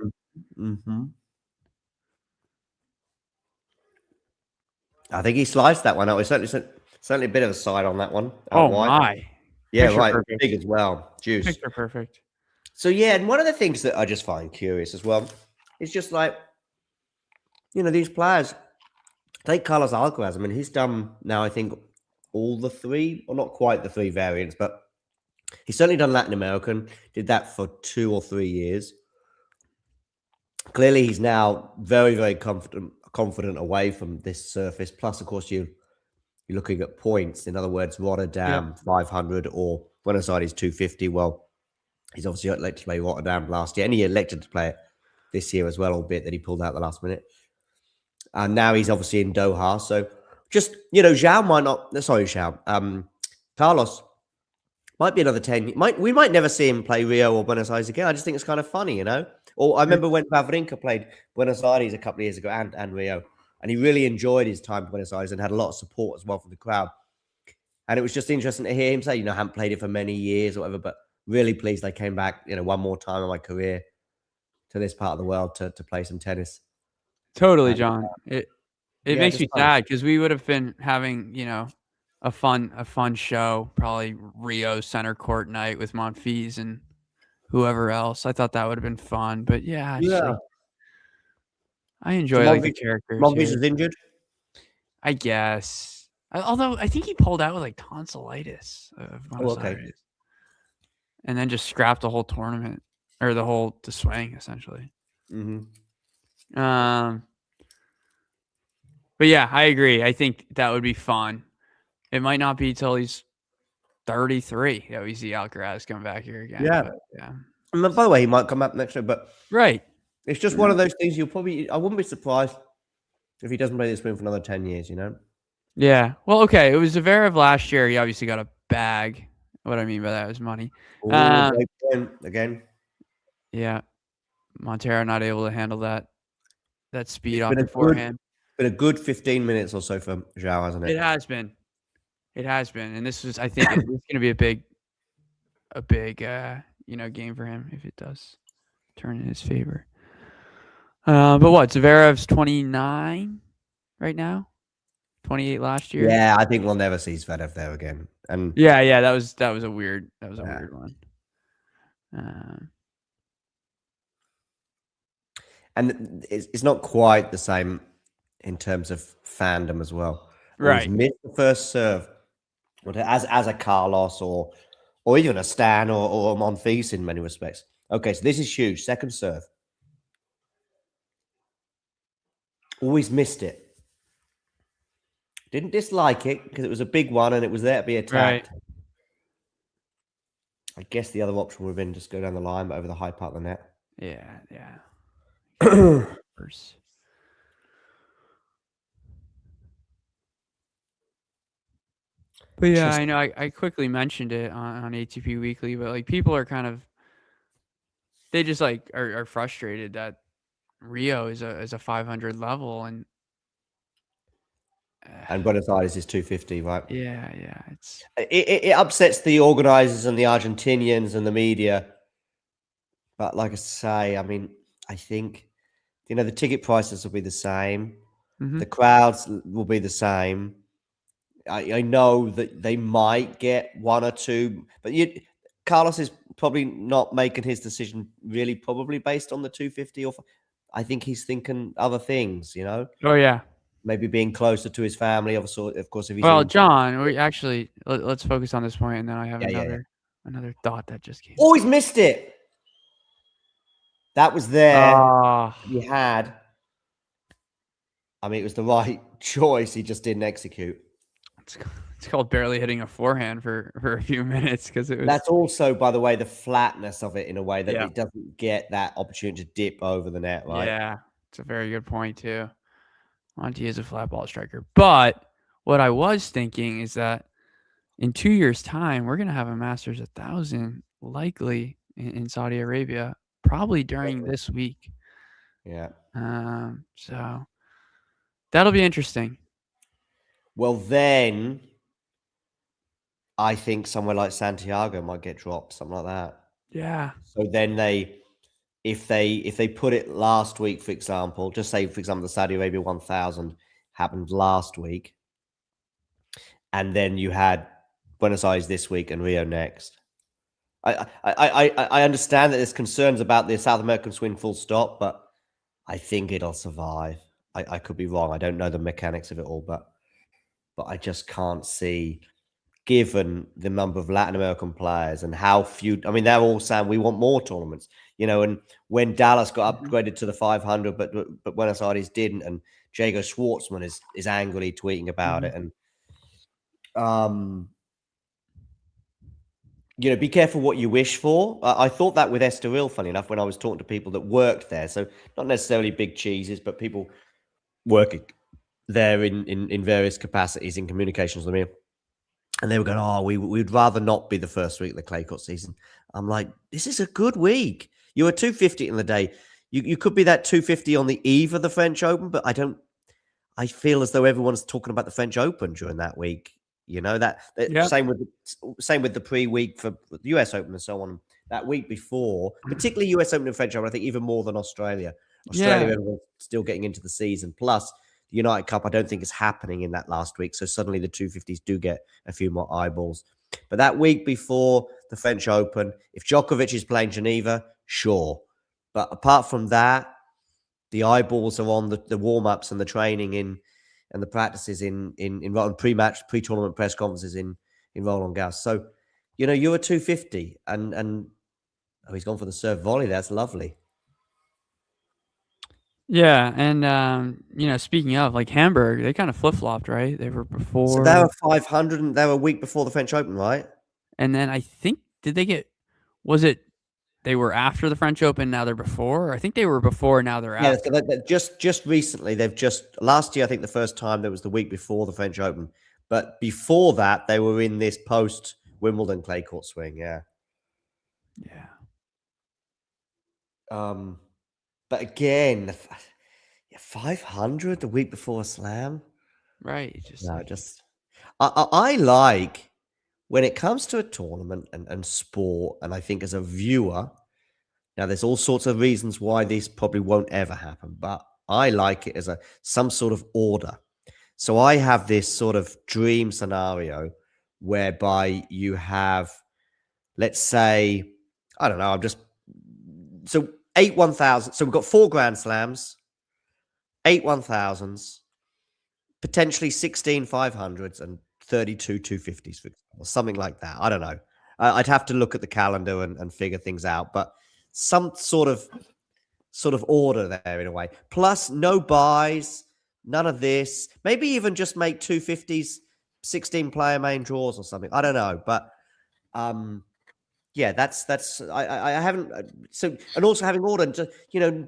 I think he sliced that one out. It's certainly a bit of a side on that one. Oh, my. Yeah, Picture right. perfect. Big as well. Juice. Picture perfect. So, yeah, and one of the things that I just find curious as well is just like, these players, take Carlos Alcaraz. I mean, he's done now, I think, all the 3, or not quite the 3 variants, but he's certainly done Latin American, did that for 2 or 3 years. Clearly, he's now very, very confident away from this surface. Plus, of course, you're looking at points. In other words, Rotterdam 500 or Buenos Aires 250. Well, He's obviously elected to play Rotterdam last year, and he elected to play it this year as well, albeit that he pulled out the last minute. And now he's obviously in Doha. So just, Joao might not, sorry, Carlos might be another 10. We might never see him play Rio or Buenos Aires again. I just think it's kind of funny, Or I remember when Wawrinka played Buenos Aires a couple of years ago and Rio, and he really enjoyed his time in Buenos Aires and had a lot of support as well from the crowd. And it was just interesting to hear him say, I haven't played it for many years or whatever, but really pleased I came back, one more time in my career to this part of the world to play some tennis. Totally, John. It makes me sad because we would have been having, a fun show, probably Rio center court night with Monfils and whoever else. I thought that would have been fun, but yeah. Like, I enjoy the characters. Monfils is injured, I guess. Although I think he pulled out with like tonsillitis of Buenos Aires, and then just scrapped the whole tournament or the swing essentially. Mm-hmm. But yeah, I agree. I think that would be fun. It might not be till he's 33 that we see Alcaraz come back here again. Yeah. But, yeah. And by the way, he might come back next year, but it's just one of those things. I wouldn't be surprised if he doesn't play this spin for another 10 years, Yeah. Well, okay. It was Zverev last year. He obviously got a bag. What I mean by that was money. Again. Yeah. Monteiro not able to handle that speed off the forehand. Been a good 15 minutes or so for Joao, hasn't it? It has been. And this is, I think, it's going to be a big, game for him if it does turn in his favor. But what? Zverev's 29 right now, 28 last year. Yeah, I think we'll never see Zverev there again. And yeah, that was a weird weird one. And it's not quite the same in terms of fandom as well. Right. He's missed the first serve as a Carlos or even a Stan or a Monfils in many respects. Okay, so this is huge. Second serve. Always missed it. Didn't dislike it because it was a big one and it was there to be attacked. Right. I guess the other option would have been just go down the line, but over the high part of the net. Yeah. But yeah, I know I quickly mentioned it on ATP Weekly, but like people are kind of, they just like are frustrated that Rio is a 500 level and Buenos Aires is 250, right? Yeah. It upsets the organizers and the Argentinians and the media. But like I say, I mean, I think, the ticket prices will be the same. Mm-hmm. The crowds will be the same. I know that they might get one or two, but Carlos is probably not making his decision really probably based on the 250. I think he's thinking other things, Oh, yeah. Maybe being closer to his family. Of course, if he's John, let's focus on this point, and then I have another thought that just came. Oh, he's missed it. That was there. He had. I mean, it was the right choice. He just didn't execute. It's called barely hitting a forehand for a few minutes because it was. That's also, by the way, the flatness of it in a way that it doesn't get that opportunity to dip over the net, right? Yeah, it's a very good point too. Monty is a flat ball striker, but what I was thinking is that in 2 years' time, we're gonna have a Masters 1000 likely in Saudi Arabia, probably during this week. Yeah. So that'll be interesting. Well, then I think somewhere like Santiago might get dropped, something like that. Yeah. So then if they put it last week, for example, just say, for example, the Saudi Arabia 1000 happened last week, and then you had Buenos Aires this week and Rio next. I understand that there's concerns about the South American swing full stop, but I think it'll survive. I could be wrong. I don't know the mechanics of it all, but I just can't see, given the number of Latin American players and how few. I mean, they're all saying we want more tournaments, and when Dallas got upgraded to the 500, but Buenos Aires didn't, and Diego Schwartzman is angrily tweeting about it, and be careful what you wish for. I thought that with Estoril, funny enough, when I was talking to people that worked there. So not necessarily big cheeses, but people working there in various capacities in communications with me. And they were going, oh, we'd rather not be the first week of the clay court season. I'm like, this is a good week. You were 250 in the day. You could be that 250 on the eve of the French Open, but I feel as though everyone's talking about the French Open during that week. Same with the pre-week for the US Open and so on. That week before, particularly US Open and French Open, I think even more than Australia. Everyone's still getting into the season. Plus, the United Cup, I don't think is happening in that last week. So suddenly the 250s do get a few more eyeballs. But that week before the French Open, if Djokovic is playing Geneva, sure. But apart from that, the eyeballs are on the warm-ups and the training and the practices in pre-match, pre-tournament press conferences in Roland Garros. So, you're a 250 and he's gone for the serve volley. That's lovely. Yeah, and speaking of like Hamburg, they kind of flip-flopped, right? They were before. So they were 500 and they were a week before the French Open, right? And then I think they were after the French Open, now they're before? I think they were before, now they're after. Yeah, just recently, last year, I think the first time there was the week before the French Open. But before that, they were in this post-Wimbledon clay court swing, yeah. Yeah. But again, 500 the week before a slam? Right. I like, when it comes to a tournament and sport, and I think as a viewer, now there's all sorts of reasons why this probably won't ever happen, but I like it as some sort of order. So I have this sort of dream scenario whereby you have, let's say, I don't know, so 8 1,000. So we've got 4 Grand Slams, 8 1,000s, potentially 16 500s, and 32 250s, for example, something like that. I don't know. I'd have to look at the calendar and figure things out, but some sort of order there in a way. Plus, no buys, none of this. Maybe even just make 250s, 16-player main draws or something. I don't know, but yeah, I haven't. So, and also having order,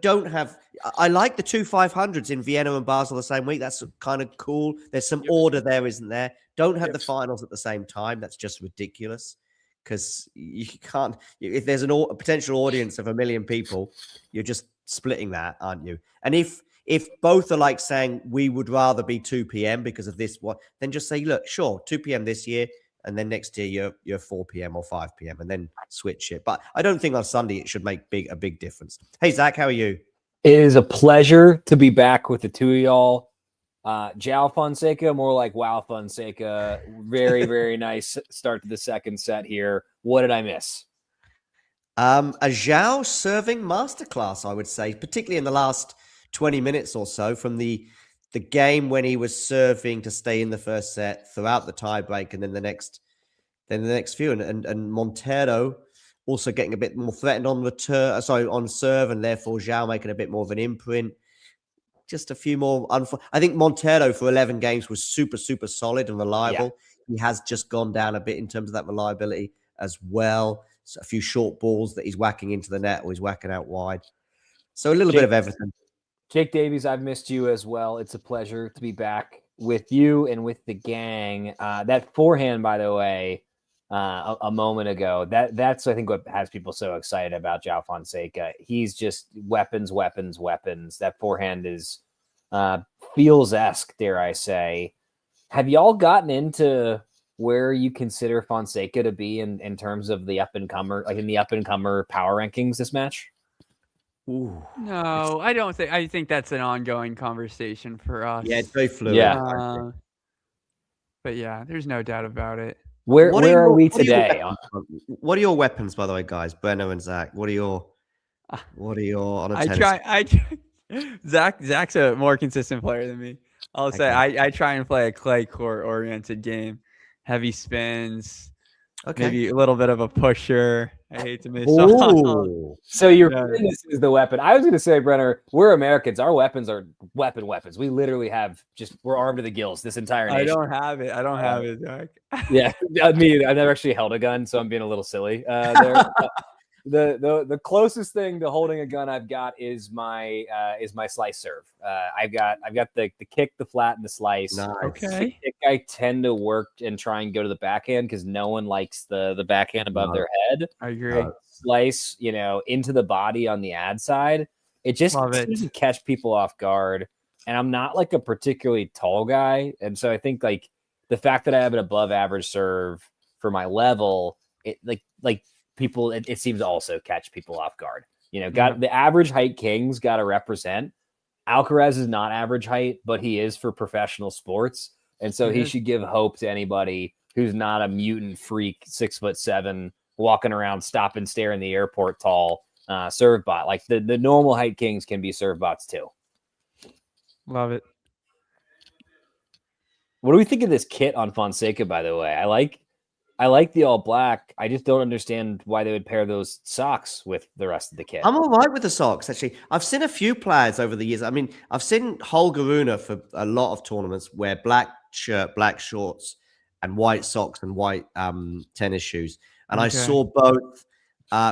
don't have. I like the 2 500s in Vienna and Basel the same week. That's kind of cool. There's some order there, isn't there? Don't have the finals at the same time. That's just ridiculous. Because you can't. If there's a potential audience of 1 million people, you're just splitting that, aren't you? And if both are like saying we would rather be 2 p.m. because of this, then just say, look, sure, 2 p.m. this year. And then next year you're 4 p.m. or 5 p.m. and then switch it. But I don't think on Sunday it should make a big difference. Hey, Zach, how are you? It is a pleasure to be back with the two of y'all. Joao Fonseca, more like Wow Fonseca. Very, very nice start to the second set here. What did I miss? A Joao serving masterclass, I would say, particularly in the last 20 minutes or so from the game when he was serving to stay in the first set throughout the tiebreak, and then the next few, and Monteiro also getting a bit more threatened on serve, and therefore Joao making a bit more of an imprint. Just a few more. I think Monteiro for 11 games was super, super solid and reliable. Yeah. He has just gone down a bit in terms of that reliability as well. So a few short balls that he's whacking into the net or he's whacking out wide. So a little bit of everything. Jake Davies, I've missed you as well. It's a pleasure to be back with you and with the gang. That forehand, by the way, a moment ago, that's I think what has people so excited about Joao Fonseca. He's just weapons. That forehand is feels-esque, dare I say. Have y'all gotten into where you consider Fonseca to be in terms of the up-and-comer, like in the up-and-comer power rankings this match? Ooh. No, I don't think. I think that's an ongoing conversation for us. Yeah, it's very fluid. Yeah. But yeah, there's no doubt about it. Where are we today? What are your weapons, by the way, guys? Brenno and Zach. What are your on a tennis? Zach's a more consistent player than me. I'll say I try and play a clay court oriented game, heavy spins. Maybe a little bit of a pusher. I hate to miss on. So your fitness is the weapon. I was going to say, Brenner, we're Americans. Our weapons are weapons. We literally we're armed to the gills. This entire nation. I don't have it. I don't have it, Zach. Yeah, I mean, I've never actually held a gun, so I'm being a little silly there. The closest thing to holding a gun I've got is my slice serve. I've got the kick, the flat, and the slice. Nice. Okay. The kick, I tend to work and try and go to the backhand because no one likes the backhand above their head. I agree. Slice, into the body on the ad side. It just seems to catch people off guard. And I'm not like a particularly tall guy, and so I think like the fact that I have an above average serve for my level, it people, it seems to also catch people off guard. Got the average height kings got to represent. Alcaraz is not average height, but he is for professional sports. And so he should give hope to anybody who's not a mutant freak, 6'7", walking around, stop and stare in the airport tall serve bot. Like the normal height kings can be serve bots too. Love it. What do we think of this kit on Fonseca, by the way? I like the all black. I just don't understand why they would pair those socks with the rest of the kit. I'm all right with the socks, actually. I've seen a few players over the years. I mean, I've seen Holger Rune for a lot of tournaments wear black shirt, black shorts, and white socks and white tennis shoes. And I saw both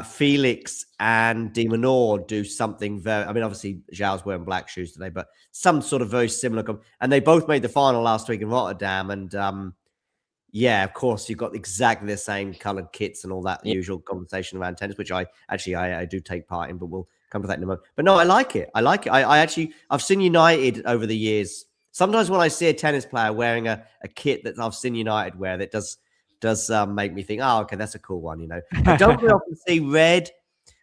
Felix and De Minaur do something very... I mean, obviously, Joao's wearing black shoes today, but some sort of very similar... And they both made the final last week in Rotterdam, and... yeah, of course, you've got exactly the same colored kits and all that usual conversation around tennis, which I do take part in, but we'll come to that in a moment. But no, I like it. I've seen United over the years. Sometimes when I see a tennis player wearing a kit that I've seen United wear, that does make me think, oh, okay, that's a cool one, I don't very often see red.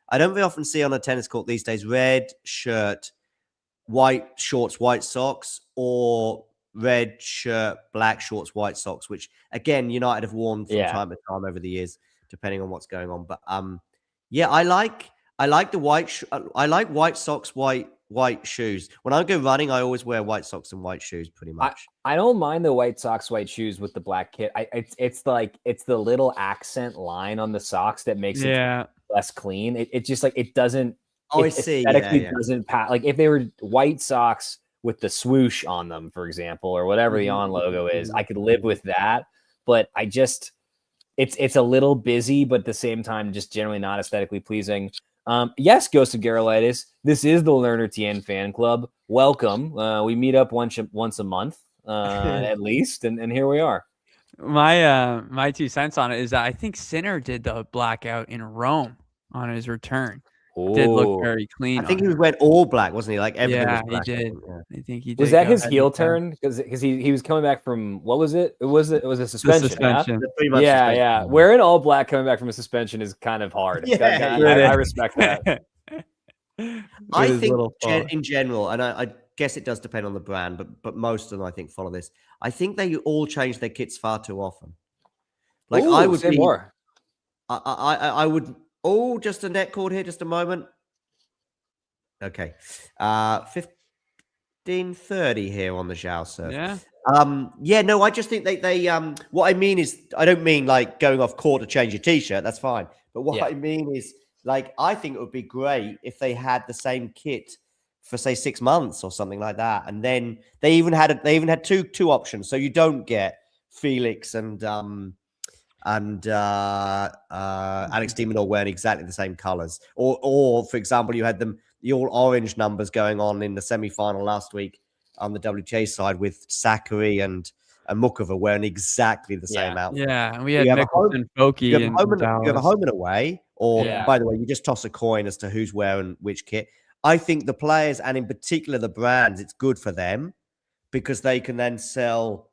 I don't very often see on a tennis court these days red shirt, white shorts, white socks, or red shirt, black shorts, white socks, which again United have worn from time to time over the years, depending on what's going on. But I like the white. I like white socks, white shoes. When I go running, I always wear white socks and white shoes, pretty much. I don't mind the white socks, white shoes with the black kit. It's the little accent line on the socks that makes it less clean. It just like it doesn't. Oh, I see. Aesthetically doesn't pass. Like if they were white socks with the swoosh on them, for example, or whatever the on logo is, I could live with that. But it's a little busy, but at the same time, just generally not aesthetically pleasing. Yes, Ghost of Garolitis, this is the Learner TN fan club. Welcome. We meet up once a month, at least, and here we are. My 2 cents on it is that I think Sinner did the blackout in Rome on his return. Did look very clean. I think he went all black, wasn't he? Like everything was black. He did. I think he did. Was that his heel turn? Because he was coming back from, what was it? It was a suspension. Suspension. Yeah. Wearing all black coming back from a suspension is kind of hard. I respect that. I think in general, and I guess it does depend on the brand, but most of them I think follow this. I think they all change their kits far too often. Like I would say more. I would. Oh, just a net cord here, just a moment. Okay. 15:30 here on the Joao serve. No, I just think they what I mean is, I don't mean like going off court to change your t-shirt, that's fine. But what I mean is, like, I think it would be great if they had the same kit for say 6 months or something like that. And then they even had two options. So you don't get Felix and Alex de Minaur wearing exactly the same colors, or for example, you had the all orange numbers going on in the semi-final last week on the WTA side with Sakari and Mukova wearing exactly the same outfit. Yeah, and we had Mickelson, Foki, you have a home and away, or by the way, you just toss a coin as to who's wearing which kit. I think the players, and in particular the brands, it's good for them because they can then sell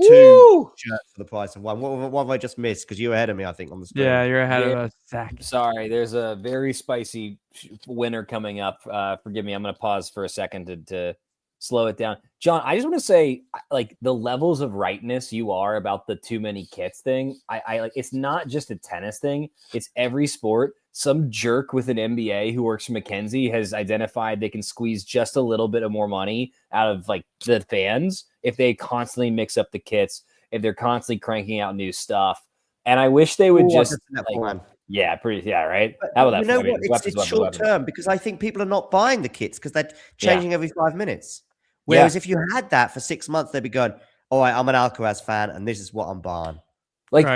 2 shirts for the price of one. What have I just missed? Because you're ahead of me, I think, on the screen. Yeah, you're ahead of us, Zach. Sorry, there's a very spicy winner coming up. Forgive me. I'm going to pause for a second to slow it down. John, I just want to say, like, the levels of rightness you are about the too many kits thing. I like, it's not just a tennis thing. It's every sport. Some jerk with an MBA who works for McKinsey has identified they can squeeze just a little bit of more money out of like the fans if they constantly mix up the kits, if they're constantly cranking out new stuff. And I wish they would just right? But how about that? It's short term because I think people are not buying the kits because they're changing every 5 minutes. Whereas if you had that for 6 months, they'd be going, "All right, I'm an Alcaraz fan, and this is what I'm buying." Like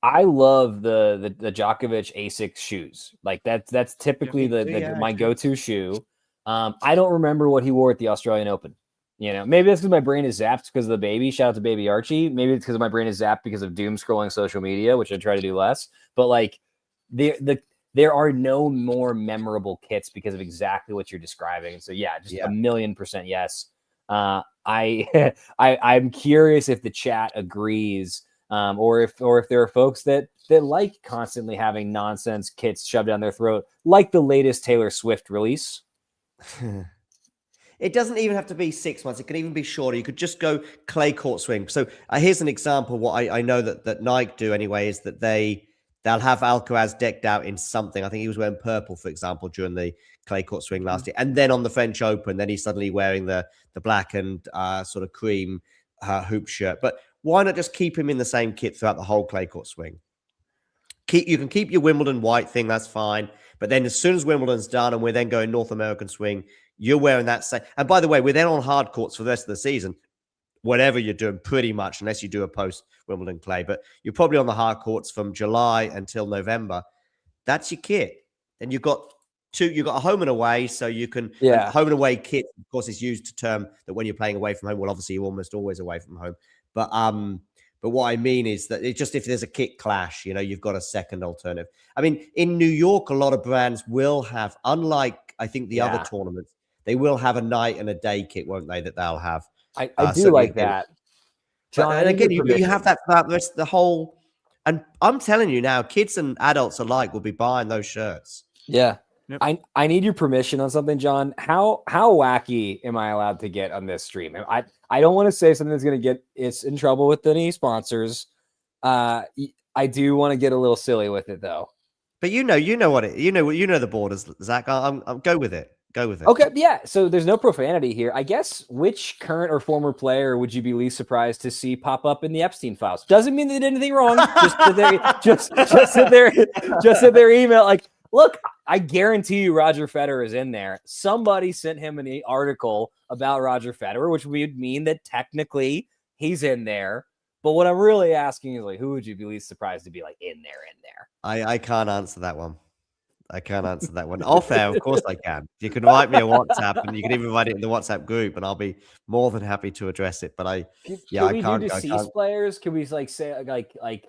I love the Djokovic Asics shoes. Like that's typically my go-to shoe. I don't remember what he wore at the Australian Open. You know, maybe that's because my brain is zapped because of the baby. Shout out to baby Archie. Maybe it's because my brain is zapped because of doom scrolling social media, which I try to do less. But like there are no more memorable kits because of exactly what you're describing. So yeah, just 1,000,000% yes. I'm curious if the chat agrees, or if there are folks that like constantly having nonsense kits shoved down their throat, like the latest Taylor Swift release. It doesn't even have to be 6 months. It could even be shorter. You could just go clay court swing. So here's an example. What I know that Nike do anyway is that they'll have Alcaraz decked out in something. I think he was wearing purple, for example, during the clay court swing last year. And then on the French Open, then he's suddenly wearing the black and sort of cream hoop shirt. But why not just keep him in the same kit throughout the whole clay court swing? You can keep your Wimbledon white thing. That's fine. But then as soon as Wimbledon's done and we're then going North American swing, you're wearing that same. And by the way, we're then on hard courts for the rest of the season, whatever you're doing, pretty much, unless you do a post Wimbledon clay. But you're probably on the hard courts from July until November. That's your kit. And you've got a home and away, so you can home and away kit. Of course, is used to term that when you're playing away from home. Well, obviously, you're almost always away from home. But what I mean is that it's just if there's a kit clash, you've got a second alternative. I mean, in New York, a lot of brands will have, unlike I think the other tournaments, they will have a night and a day kit, won't they? That they'll have. I do like that. John, and again, you have that throughout the whole. And I'm telling you now, kids and adults alike will be buying those shirts. Yeah. Yep. I need your permission on something, John. How wacky am I allowed to get on this stream? I don't want to say something that's going to get us in trouble with any sponsors. I do want to get a little silly with it though. But you know what the borders, Zach. I'll go with it. Go with it. Okay, yeah. So there's no profanity here. I guess which current or former player would you be least surprised to see pop up in the Epstein files? Doesn't mean they did anything wrong. Just in their email. Like, look, I guarantee you Roger Federer is in there. Somebody sent him an article about Roger Federer, which would mean that technically he's in there. But what I'm really asking is, like, who would you be least surprised to be like in there? I can't answer that one. Off air, of course I can. You can write me a WhatsApp, and you can even write it in the WhatsApp group, and I'll be more than happy to address it. But I can't. Do deceased players? Can we say like?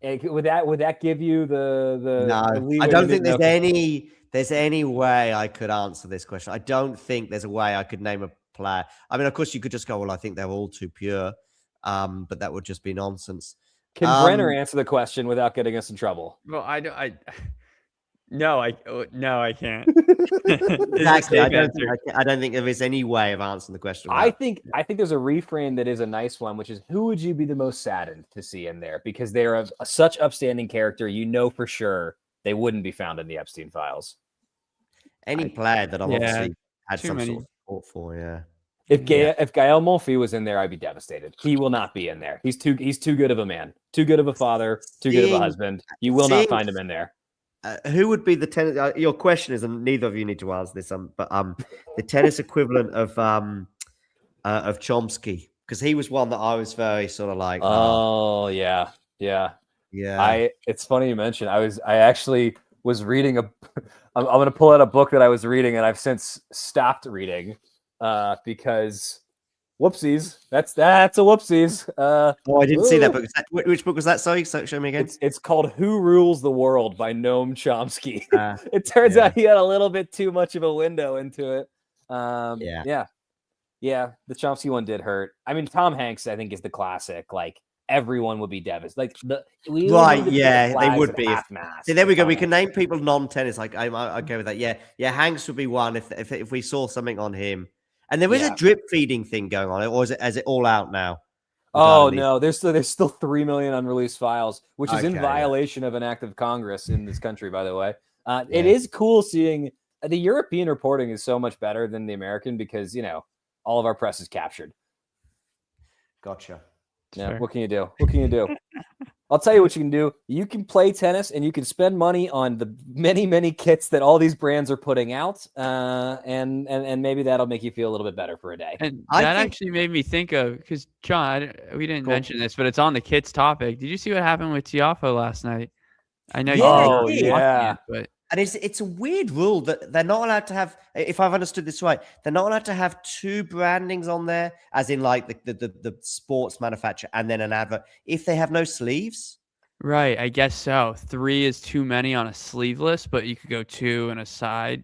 Would that give you the? No, I don't think there's any way I could answer this question. I don't think there's a way I could name a player. I mean, of course, you could just go, well, I think they're all too pure, but that would just be nonsense. Can Brenner answer the question without getting us in trouble? Well, No, I can't. Exactly. I don't think there is any way of answering the question. I think there's a reframe that is a nice one, which is who would you be the most saddened to see in there? Because they're such upstanding character, for sure they wouldn't be found in the Epstein files. Any player that I've obviously had some sort of support for, yeah. If Gael Monfils was in there, I'd be devastated. He will not be in there. He's too good of a man, too good of a father, too good of a husband. You will not find him in there. Who would be the tennis? Your question is, and neither of you need to answer this, but the tennis equivalent of Chomsky, because he was one that I was very sort of like. Oh yeah. It's funny you mentioned. I actually was reading I'm going to pull out a book that I was reading, and I've since stopped reading because whoopsies. That's a whoopsies. I didn't see that book. Which book was that? Sorry, show me again. It's called Who Rules the World by Noam Chomsky. It turns out he had a little bit too much of a window into it. The Chomsky one did hurt. I mean, Tom Hanks, I think, is the classic. Like, everyone would be devastated. They would be. See, there we go. We can name people non-tennis. Like, I'm okay with that. Yeah, Hanks would be one if we saw something on him. And there is a drip feeding thing going on, or is it all out now? Oh no, there's still 3 million unreleased files, which is in violation of an act of Congress in this country, by the way. It is cool seeing the European reporting is so much better than the American because all of our press is captured. Gotcha. Yeah, sure. What can you do? I'll tell you what you can do. You can play tennis and you can spend money on the many, many kits that all these brands are putting out. And maybe that'll make you feel a little bit better for a day. And that actually made me think of, because John, we didn't mention this, but it's on the kits topic. Did you see what happened with Thiago last night? I know but and it's a weird rule that they're not allowed to have, if I've understood this right, they're not allowed to have two brandings on there, as in like the sports manufacturer and then an advert, if they have no sleeves. Right, I guess so. 3 is too many on a sleeveless, but you could go 2 and a side.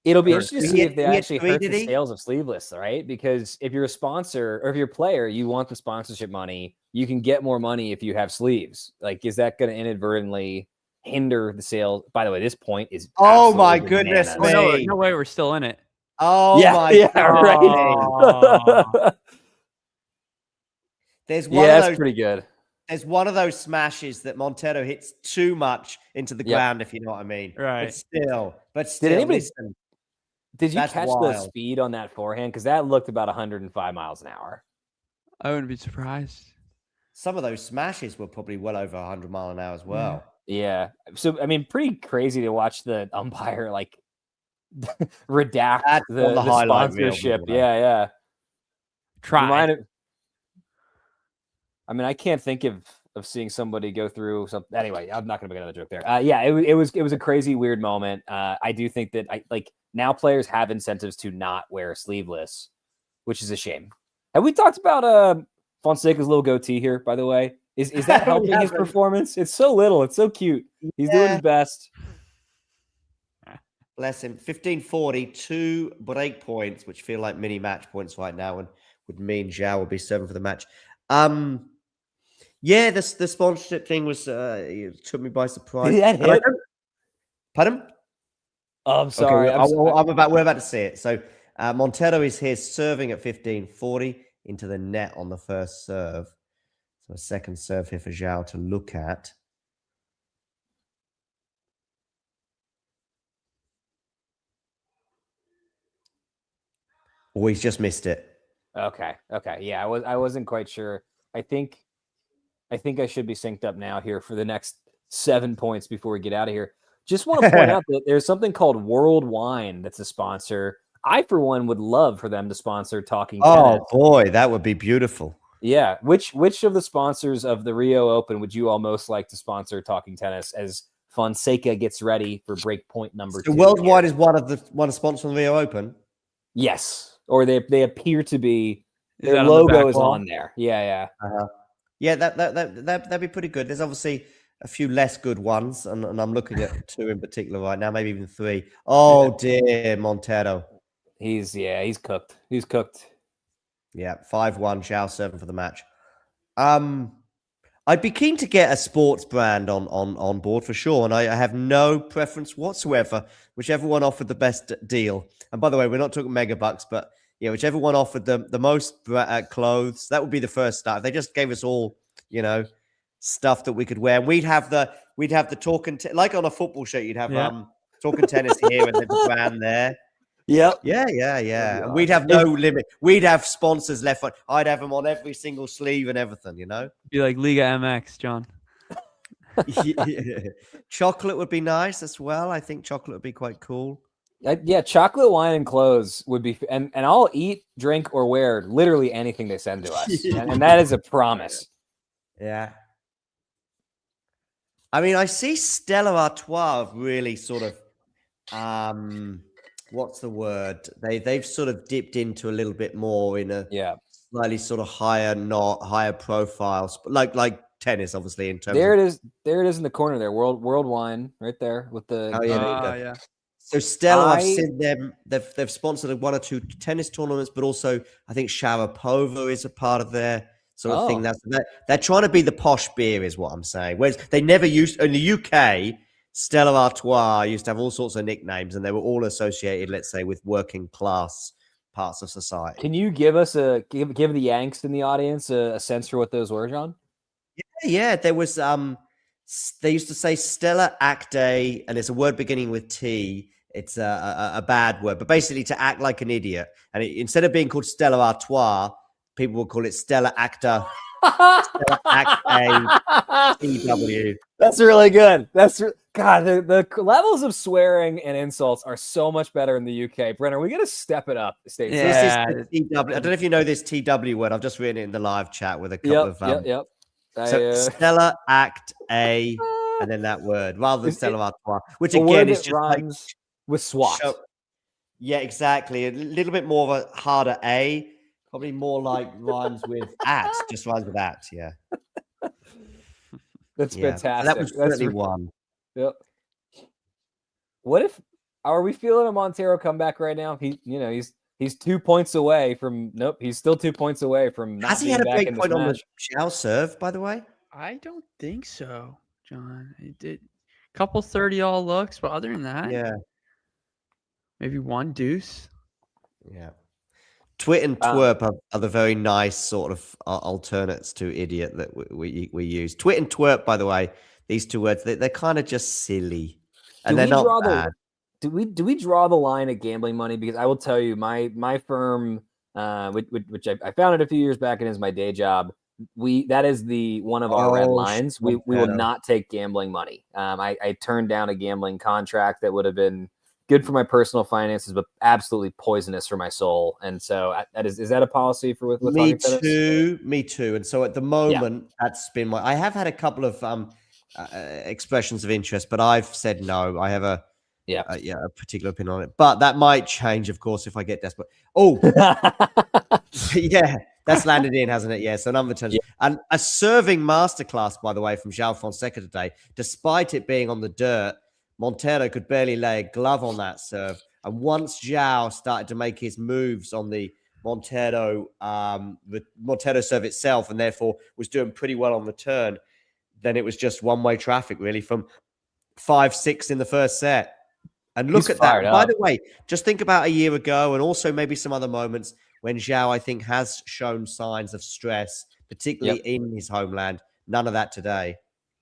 It'll be interesting to see if they actually hurt the sales of sleeveless, right? Because if you're a sponsor or if you're a player, you want the sponsorship money, you can get more money if you have sleeves. Like, is that going to inadvertently hinder the sales? By the way, this point is my goodness me. Oh, no way, we're still in it. Oh my God. Right. There's one of that's those, pretty good. There's one of those smashes that Monteiro hits too much into the ground, if you know what I mean. Right. But still, did you catch the speed on that forehand? Because that looked about 105 miles an hour. I wouldn't be surprised. Some of those smashes were probably well over 100 miles an hour as well. Yeah. So, I mean, pretty crazy to watch the umpire like redact the sponsorship. Yeah. Try. I mean, I can't think of seeing somebody go through something. Anyway, I'm not going to make another joke there. It was a crazy, weird moment. I do think that now players have incentives to not wear sleeveless, which is a shame. Have we talked about Fonseca's little goatee here, by the way? Is that helping his performance? It's so little. It's so cute. He's doing his best. Bless him. 1540, 2 break points, which feel like mini match points right now, and would mean Joao will be serving for the match. Yeah, the sponsorship thing was it took me by surprise. Did that hit? Pardon? Oh, I'm sorry. Okay, we're about to see it. So Monteiro is here serving at 1540 into the net on the first serve. So a second serve here for Joao to look at. Oh, he's just missed it. Okay. Yeah, I wasn't quite sure. I think I should be synced up now here for the next 7 points before we get out of here. Just want to point out that there's something called World Wine that's a sponsor. I, for one, would love for them to sponsor Talking Tennis. Oh boy, that would be beautiful. Yeah. Which of the sponsors of the Rio Open would you all most like to sponsor Talking Tennis as Fonseca gets ready for break point number 2? Worldwide is one of sponsors of the Rio Open. Yes, or they appear to be. Their logo is on there. Yeah. Yeah, that'd be pretty good. There's obviously a few less good ones, and I'm looking at 2 in particular right now, maybe even 3. Oh dear, Monteiro. He's cooked. He's cooked. Yeah, 5-1, Joao 7 for the match. I'd be keen to get a sports brand on board for sure, and I have no preference whatsoever. Whichever one offered the best deal. And by the way, we're not talking megabucks, but yeah, whichever one offered the most clothes, that would be the first start. If they just gave us all, stuff that we could wear, and we'd have the talking like on a football shirt, you'd have talking tennis here and then the brand there. Yep. Yeah. And we'd have no limit. We'd have sponsors left. I'd have them on every single sleeve and everything, Be like Liga MX, John. Yeah. Chocolate would be nice as well. I think chocolate would be quite cool. Yeah, chocolate, wine, and clothes would be, and I'll eat, drink, or wear literally anything they send to us, and that is a promise. Yeah. I mean, I see Stella Artois really sort of, what's the word? They've sort of dipped into a little bit more in a slightly sort of higher profiles, like tennis, obviously. In terms, there it is in the corner there. World Wine right there with the. Yeah. So Stella, I've seen them. They've sponsored 1 or 2 tennis tournaments, but also I think Sharapova is a part of their sort of thing. They're trying to be the posh beer, is what I'm saying. Whereas they never used in the UK. Stella Artois used to have all sorts of nicknames, and they were all associated, let's say, with working class parts of society. Can you give us give the Yanks in the audience a sense for what those were, John? Yeah. There was they used to say Stella Acte, and it's a word beginning with T. It's a bad word, but basically to act like an idiot. And instead of being called Stella Artois, people would call it Stella Acta Stella Act A TW. That's really good. God, the levels of swearing and insults are so much better in the UK. Brenner, we got to step it up. This is the TW. I don't know if you know this TW word. I've just written it in the live chat with a couple of Yep. So Stella Act A, and then that word rather than Stella Artois, which again is just rhymes with SWAT. Yeah, exactly. A little bit more of a harder A, probably more like rhymes with at, just rhymes with at. Yeah, that's fantastic. That was certainly one. Yep. What if are we feeling a Monteiro comeback right now? He's 2 points away from. Nope, he's still 2 points away from. Has he had a break point on the Joao serve, by the way? I don't think so, John. He did a couple 30-all looks, but other than that, maybe one deuce. Yeah. Twit and twerp are the very nice sort of alternates to idiot that we use. Twit and twerp, by the way, these two words, they're kind of just silly. And they're not bad. Do we draw the line at gambling money? Because I will tell you, my firm, which I founded a few years back and is my day job, that is one of our red lines. We will not take gambling money. I turned down a gambling contract that would have been good for my personal finances, but absolutely poisonous for my soul. And so is that a policy for with me too. And so at the moment, that's been I have had a couple of expressions of interest, but I've said no. I have a particular opinion on it, but that might change, of course, if I get desperate. Oh, yeah, that's landed in, hasn't it? Yeah. So number 10, and a serving masterclass, by the way, from Joao Fonseca today. Despite it being on the dirt, Monteiro could barely lay a glove on that serve. And once Joao started to make his moves on the Monteiro serve itself, and therefore was doing pretty well on the turn, then it was just one-way traffic, really, from 5-6 in the first set. And look at that. By the way, just think about a year ago, and also maybe some other moments when Joao, I think, has shown signs of stress, particularly in his homeland. None of that today.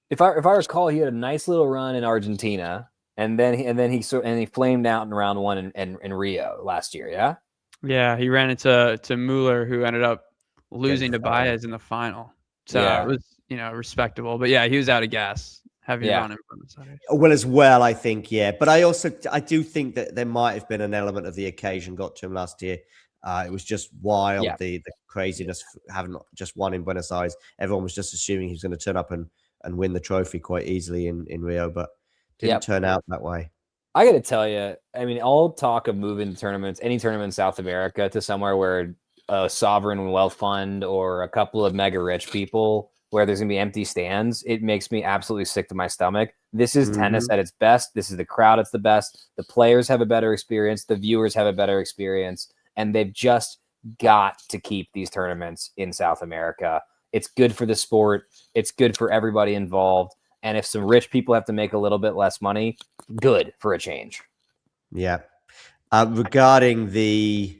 If I recall, he had a nice little run in Argentina, and then he flamed out in round one in Rio last year. Yeah. Yeah, he ran into Mueller, who ended up losing to Baez in the final. So it was respectable. But yeah, he was out of gas. Having run in Buenos Aires. Well, as well, I think, But I do think that there might have been an element of the occasion got to him last year. It was just wild, the craziness, having just won in Buenos Aires. Everyone was just assuming he was going to turn up and win the trophy quite easily in Rio, but didn't turn out that way. I got to tell you, I mean, all talk of moving tournaments, any tournament in South America, to somewhere where a sovereign wealth fund or a couple of mega rich people, where there's going to be empty stands, it makes me absolutely sick to my stomach. This is tennis at its best. This is the crowd at the best. The players have a better experience. The viewers have a better experience. And they've just got to keep these tournaments in South America. It's good for the sport. It's good for everybody involved. And if some rich people have to make a little bit less money, good for a change. Yeah. Regarding the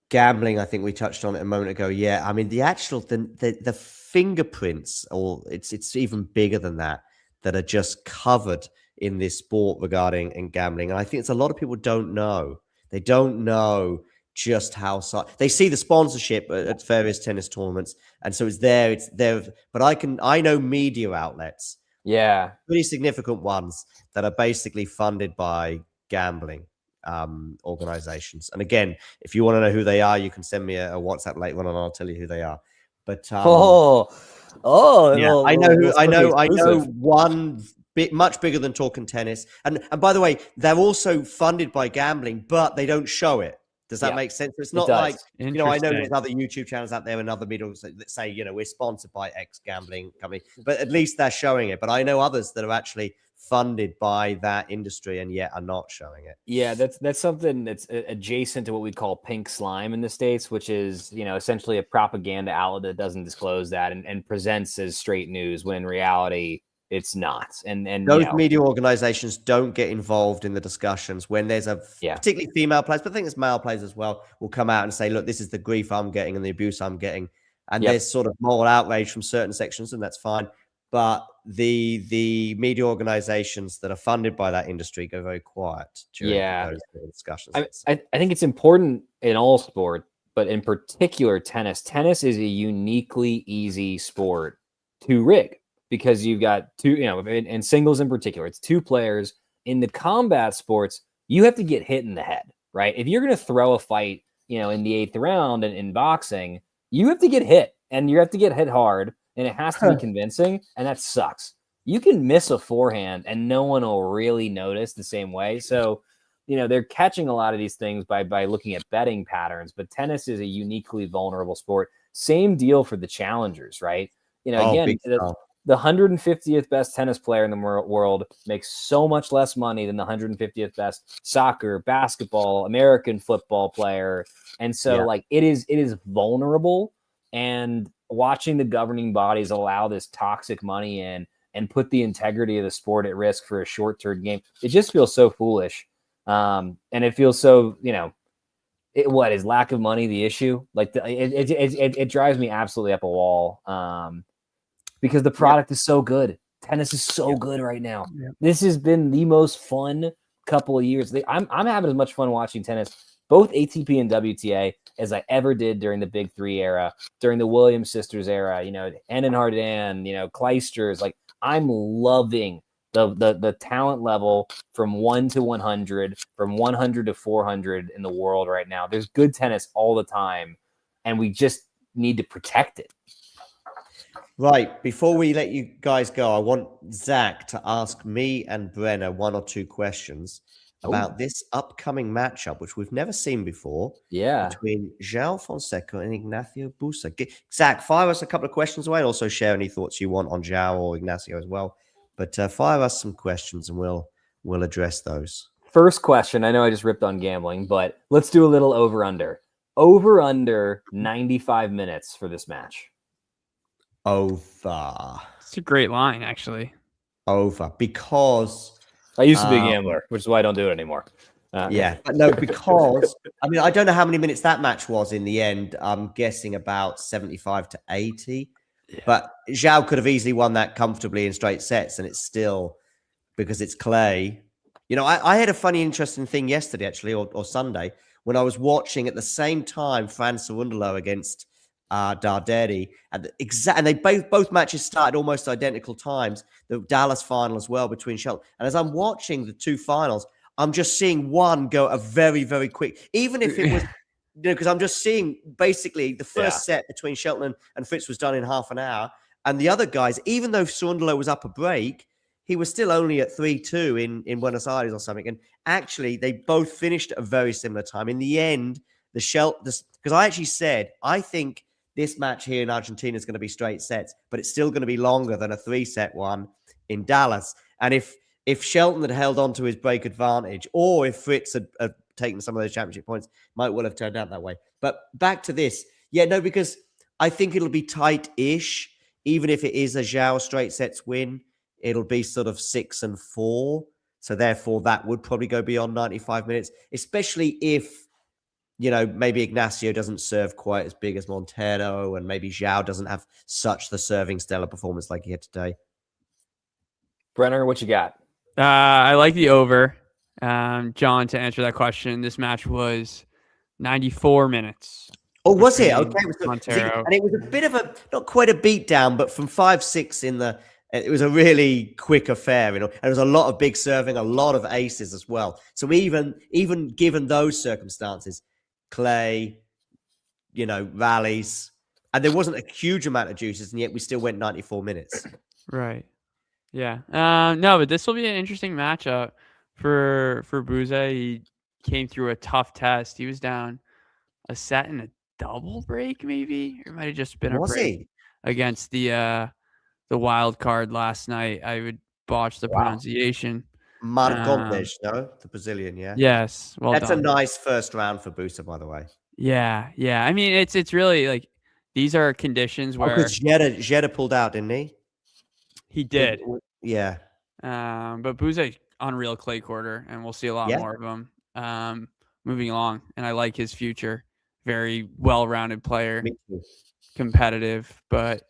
gambling, I think we touched on it a moment ago. Yeah. I mean, the actual, the fingerprints, or it's even bigger than that are just covered in this sport regarding and gambling. And I think it's a lot of people don't know. They don't know just how they see the sponsorship at various tennis tournaments, and so it's there. But I know media outlets, pretty significant ones, that are basically funded by gambling organizations. And again, if you want to know who they are, you can send me a WhatsApp later on, and I'll tell you who they are. But I know one bit much bigger than Talking Tennis, and by the way, they're also funded by gambling, but they don't show it. Does that make sense? It's not like, I know there's other YouTube channels out there and other media that say, we're sponsored by X gambling company, but at least they're showing it. But I know others that are actually funded by that industry and yet are not showing it. Yeah, that's something that's adjacent to what we call pink slime in the States, which is, essentially a propaganda outlet that doesn't disclose that and presents as straight news, when in reality, it's not. And those media organizations don't get involved in the discussions when there's particularly female players, but I think there's male players as well, will come out and say, look, this is the grief I'm getting and the abuse I'm getting. And there's sort of moral outrage from certain sections, and that's fine. But the media organizations that are funded by that industry go very quiet during those discussions. I think it's important in all sport but in particular tennis. Tennis is a uniquely easy sport to rig because you've got two, in singles in particular, it's two players. In the combat sports, you have to get hit in the head, right? If you're going to throw a fight, in the 8th round and in boxing, you have to get hit, and you have to get hit hard, and it has to be convincing, and that sucks. You can miss a forehand, and no one will really notice the same way. So, they're catching a lot of these things by looking at betting patterns, but tennis is a uniquely vulnerable sport. Same deal for the challengers, right? Again, the 150th best tennis player in the world makes so much less money than the 150th best soccer, basketball, American football player. And so it is vulnerable, and watching the governing bodies allow this toxic money in and put the integrity of the sport at risk for a short-term game, it just feels so foolish. And it feels so, is lack of money the issue? Like it drives me absolutely up a wall. Because the product is so good. Tennis is so good right now. This has been the most fun couple of years. I'm having as much fun watching tennis, both ATP and WTA, as I ever did during the Big Three era, during the Williams sisters era, Ennen Hardan, Kleisters. Like, I'm loving the talent level from 1 to 100, from 100 to 400 in the world right now. There's good tennis all the time, and we just need to protect it. Right. Before we let you guys go, I want Zach to ask me and Brenna 1 or 2 questions about this upcoming matchup, which we've never seen before. Yeah. Between Joao Fonseca and Ignacio Busa. Zach, fire us a couple of questions away, and also share any thoughts you want on Joao or Ignacio as well. But fire us some questions, and we'll address those. First question. I know I just ripped on gambling, but let's do a little over-under. Over-under 95 minutes for this match. Over. It's a great line, actually. Over, because I used to be a gambler, which is why I don't do it anymore. But no, because I don't know how many minutes that match was in the end. I'm guessing about 75 to 80. Yeah. But Joao could have easily won that comfortably in straight sets, and it's still because it's clay. I had a funny, interesting thing yesterday, actually, or Sunday, when I was watching at the same time Fran Cerundolo against Darderi, and they both matches started almost identical times. The Dallas final as well between Shelton. And as I'm watching the 2 finals, I'm just seeing one go a very, very quick, even if it was, because I'm just seeing basically the first set between Shelton and Fritz was done in half an hour. And the other guys, even though Cerundolo was up a break, he was still only at 3-2 in Buenos Aires or something. And actually, they both finished at a very similar time. In the end, because I actually said, I think this match here in Argentina is going to be straight sets, but it's still going to be longer than a 3-set one in Dallas. And if Shelton had held on to his break advantage, or if Fritz had taken some of those championship points, might well have turned out that way. But back to this. Because I think it'll be tight-ish. Even if it is a Joao straight sets win, it'll be sort of 6-4. So therefore, that would probably go beyond 95 minutes, especially if maybe Ignacio doesn't serve quite as big as Monteiro, and maybe Joao doesn't have such the serving stellar performance like he had today. Brenner, what you got? I like the over. John, to answer that question, this match was 94 minutes. Oh, was it? Okay. Monteiro. And it was a bit of not quite a beatdown, but from 5-6 it was a really quick affair, and there was a lot of big serving, a lot of aces as well. So even given those circumstances, clay, rallies, and there wasn't a huge amount of juices, and yet we still went 94 minutes. Right. Yeah. No, but this will be an interesting matchup for Busa. He came through a tough test. He was down a set in a double break, maybe, or it might have just been a break against the wild card last night. I would botch the pronunciation. Marcondes, no? The Brazilian, yeah? Yes. Well That's done. a nice first round for Busa, by the way. Yeah. I mean, it's really like these are conditions where because Jetta pulled out, didn't he? He did. Yeah. But Busa on real clay quarter, and we'll see a lot more of him moving along. And I like his future. Very well-rounded player, competitive, but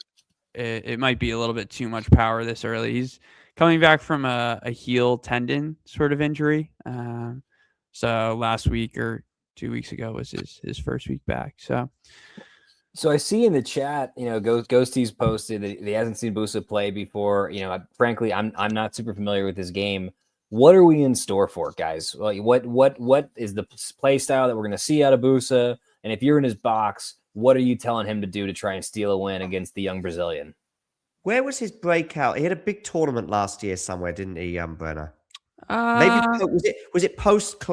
it might be a little bit too much power this early. He's coming back from a heel tendon sort of injury. So last week or 2 weeks ago was his first week back. So I see in the chat, Ghosty's posted that he hasn't seen Busa play before. Frankly, I'm not super familiar with this game. What are we in store for, guys? Like, what is the play style that we're going to see out of Busa? And if you're in his box, what are you telling him to do to try and steal a win against the young Brazilian? Where was his breakout? He had a big tournament last year somewhere, didn't he, Brenner? Maybe was it post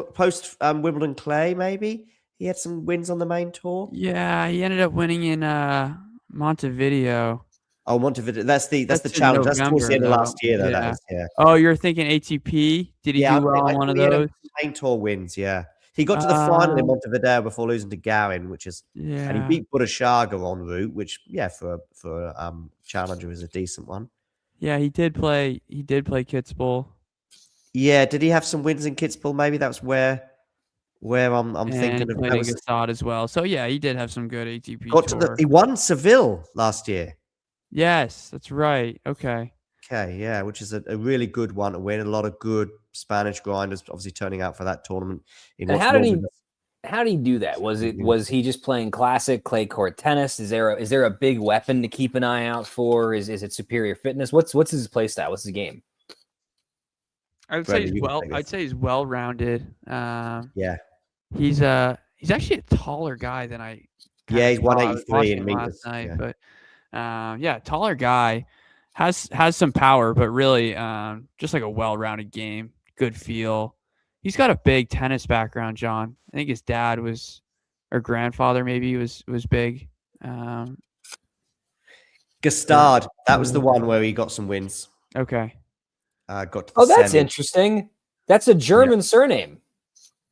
Wimbledon Clay? Maybe he had some wins on the main tour. Yeah, he ended up winning in Montevideo. Oh, Montevideo. That's the challenge. That's towards the end of last year, though. That is, yeah. Oh, you're thinking ATP? Did he do well on one of those? Main tour wins, yeah. He got to the final in Montevideo before losing to Garin, and he beat Budashaga en route, which for a challenger is a decent one. Yeah, he did play Kitzbühel. Yeah, did he have some wins in Kitzbühel? Maybe that's where I'm thinking of. Played in Gstaad as well. So yeah, he did have some good ATP. He won Seville last year. Yes, that's right. Okay, yeah, which is a really good one to win. A lot of good Spanish grinders obviously turning out for that tournament. How did he do that? Was he just playing classic clay court tennis? Is there a big weapon to keep an eye out for? Is it superior fitness? What's his play style? What's his game? I'd say he's well rounded. He's actually a taller guy than I. He's 183 in meters last night, but taller guy, has some power, but really just like a well-rounded game, good feel. He's got a big tennis background, John. I think his dad or grandfather maybe was big. Gstaad, that was the one where he got some wins. Okay. That's interesting. That's a German surname.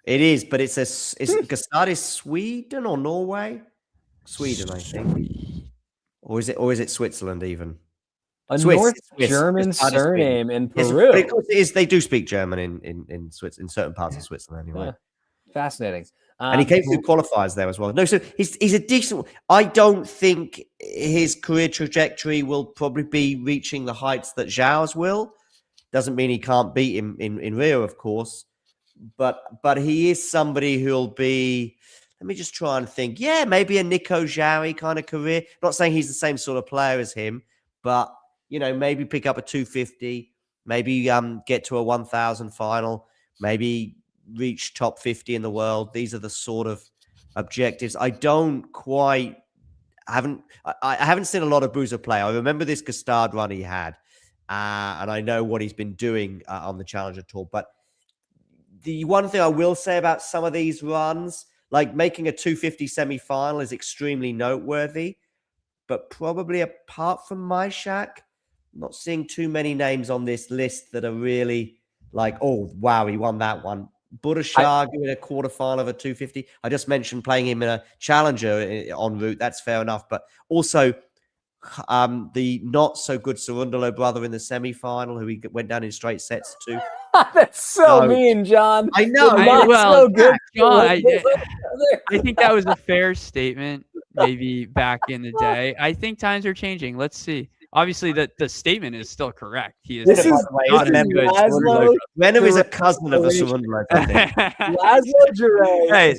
It is, but is Gstaad is Sweden or Norway? Sweden, I think. Or is it Switzerland even? North German surname in Peru. But it is, they do speak German in certain parts of Switzerland anyway. Yeah. Fascinating. And he came through qualifiers there as well. No, so he's a decent. I don't think his career trajectory will probably be reaching the heights that Joao's will. Doesn't mean he can't beat him in Rio, of course. But he is somebody who'll be. Let me just try and think. Yeah, maybe a Nico Joao kind of career. Not saying he's the same sort of player as him, but maybe pick up a 250, maybe get to a 1,000 final, maybe reach top 50 in the world. These are the sort of objectives. I haven't seen a lot of Busa play. I remember this Gstaad run he had, and I know what he's been doing on the Challenger Tour. But the one thing I will say about some of these runs, like making a 250 semi-final, is extremely noteworthy. But probably apart from Myshak, not seeing too many names on this list that are really like, oh, wow, he won that one. Budashaga in a quarterfinal of a 250. I just mentioned playing him in a challenger en route. That's fair enough. But also the not so good Cerundolo brother in the semi-final, who he went down in straight sets to. That's so mean, John. I know. So good. John, I think that was a fair statement. Maybe back in the day. I think times are changing. Let's see. Obviously, the statement is still correct. He is. Venner is a cousin of the Cerundolo. Laszlo Djere. Hey,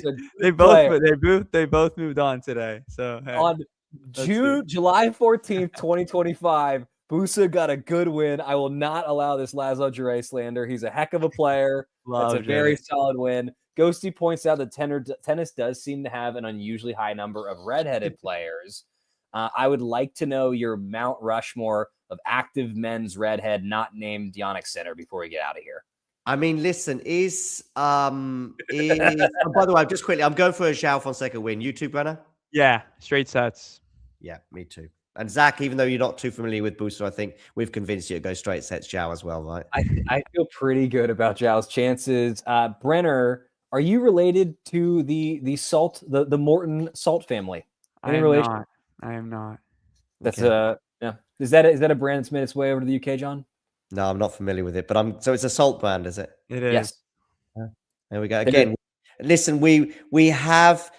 they both moved on today. So hey, on July 14th, 2025, Busa got a good win. I will not allow this Laszlo Djere slander. He's a heck of a player. That's a very solid win. Ghosty points out that tennis does seem to have an unusually high number of redheaded players. I would like to know your Mount Rushmore of active men's redhead not named Yannick Sinner before we get out of here. I mean, listen, by the way, just quickly, I'm going for a Joao Fonseca win. You too, Brenner? Yeah, straight sets. Yeah, me too. And Zach, even though you're not too familiar with Busa, I think we've convinced you to go straight sets Joao as well, right? I feel pretty good about Joao's chances. Brenner, are you related to the Salt, the Morton Salt family? I am not. That's yeah. Is that a brand that's made its way over to the UK, John? No, I'm not familiar with it, but so it's a salt brand, is it? It is. Yes. There we go. Again, listen, we have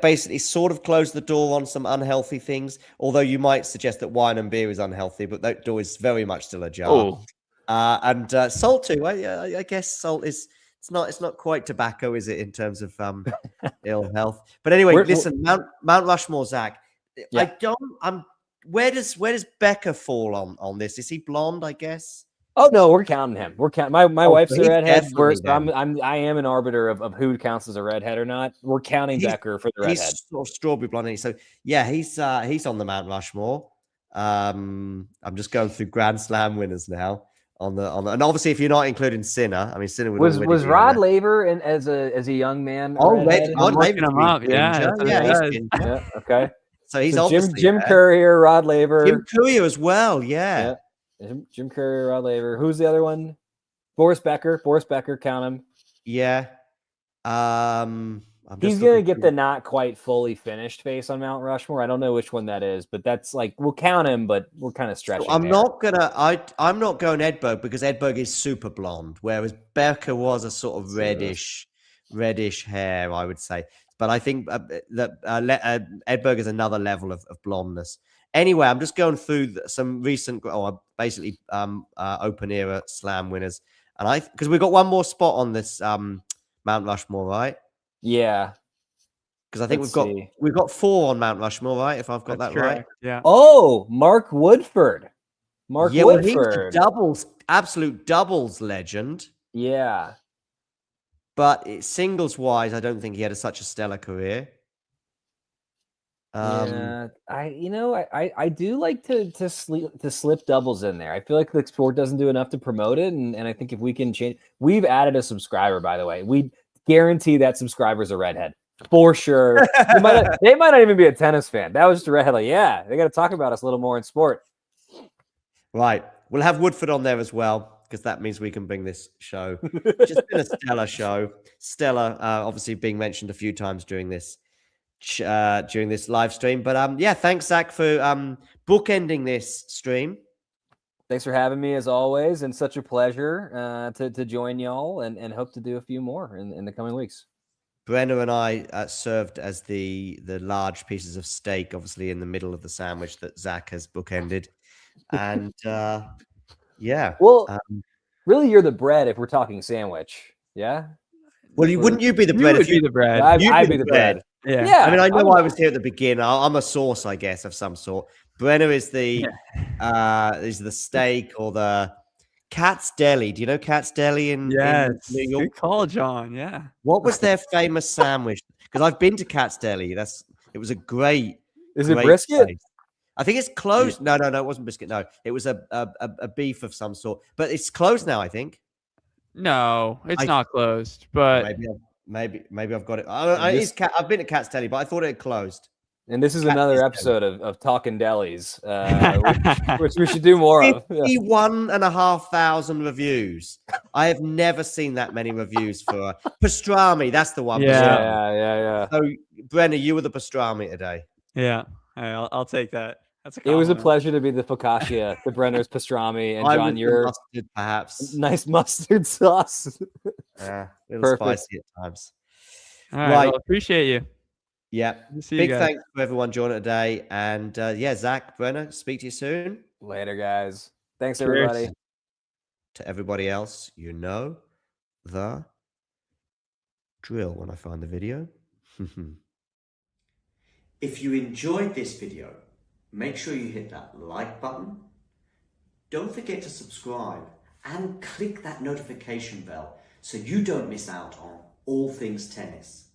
basically sort of closed the door on some unhealthy things, although you might suggest that wine and beer is unhealthy, but that door is very much still ajar. And salt too. I guess salt is It's not quite tobacco, is it, in terms of ill health? But anyway, listen, Mount Rushmore, Zach. Yeah. Where does Becca fall on this? Is he blonde? I guess. Oh no, we're counting him. We're counting. My wife's a redhead. I am an arbiter of who counts as a redhead or not. We're counting Becker for the redhead. He's sort of strawberry blonde. So yeah, he's on the Mount Rushmore. I'm just going through Grand Slam winners now on the and obviously if you're not including Sinner, I mean Sinner was Rod Laver and as a young man. Rod Laver him up. Yeah, okay. So he's obviously Jim Courier, Rod Laver, Jim Courier as well. Yeah. Jim Courier, Rod Laver. Who's the other one? Boris Becker. Count him. Yeah. He's gonna get the not quite fully finished face on Mount Rushmore. I don't know which one that is, but that's like we'll count him, but we're kind of stretching. So I'm not going Edberg because Edberg is super blonde, whereas Becker was a sort of reddish hair, I would say. But I think that Edberg is another level of blondness. Anyway, I'm just going through some recent, basically open era slam winners, and because we've got one more spot on this Mount Rushmore, right? Yeah, because I think we've got 4 on Mount Rushmore, right? If I've got that right. Yeah. Oh, Mark Woodford. Woodford. Well, he's a absolute doubles legend. Yeah. But singles wise, I don't think he had such a stellar career. Yeah, I do like to slip doubles in there. I feel like the sport doesn't do enough to promote it, and I think if we can change, we've added a subscriber, by the way. We guarantee that subscriber's a redhead for sure. They might not even be a tennis fan. That was just a redhead. Like, yeah, they got to talk about us a little more in sport. Right, we'll have Woodford on there as well, because that means we can bring this show. Just been a stellar show. Stella, obviously being mentioned a few times during this live stream. But yeah, thanks, Zach, for bookending this stream. Thanks for having me as always, and such a pleasure to join y'all, and hope to do a few more in the coming weeks. Brenna and I served as the large pieces of steak, obviously in the middle of the sandwich that Zach has bookended, and yeah. Well, really, you're the bread if we're talking sandwich. Yeah. Well, wouldn't you be the bread? If you be the bread. I'd be the bread. Yeah. I mean, I know I was here at the beginning. I'm a sauce, I guess, of some sort. Brenna is the steak or the Cat's Deli. Do you know Cat's Deli in New York? Good call, John. Yeah. What was their famous sandwich? Because I've been to Cat's Deli. It was a great. Is it brisket? Place. I think it's closed. No, it wasn't brisket. No, it was a beef of some sort. But it's closed now, I think. No, it's not closed. But maybe I've got it. I've been to Cat's Deli, but I thought it had closed. And this is another episode of Talking Delis, which we should do more of. 51,500 reviews. I have never seen that many reviews for pastrami. That's the one. Yeah. So, Brenna, you were the pastrami today. Yeah, I'll take that. That's it was a pleasure to be the focaccia, the Brenner's pastrami, and John, your mustard, perhaps nice mustard sauce. Yeah, a little spicy at times. All right, well, appreciate you. Yeah, big thanks to everyone joining today, and yeah, Zach, Brenner, speak to you soon. Later, guys. Thanks, everybody. To everybody else, you know the drill when I find the video. If you enjoyed this video, make sure you hit that like button. Don't forget to subscribe and click that notification bell so you don't miss out on all things tennis.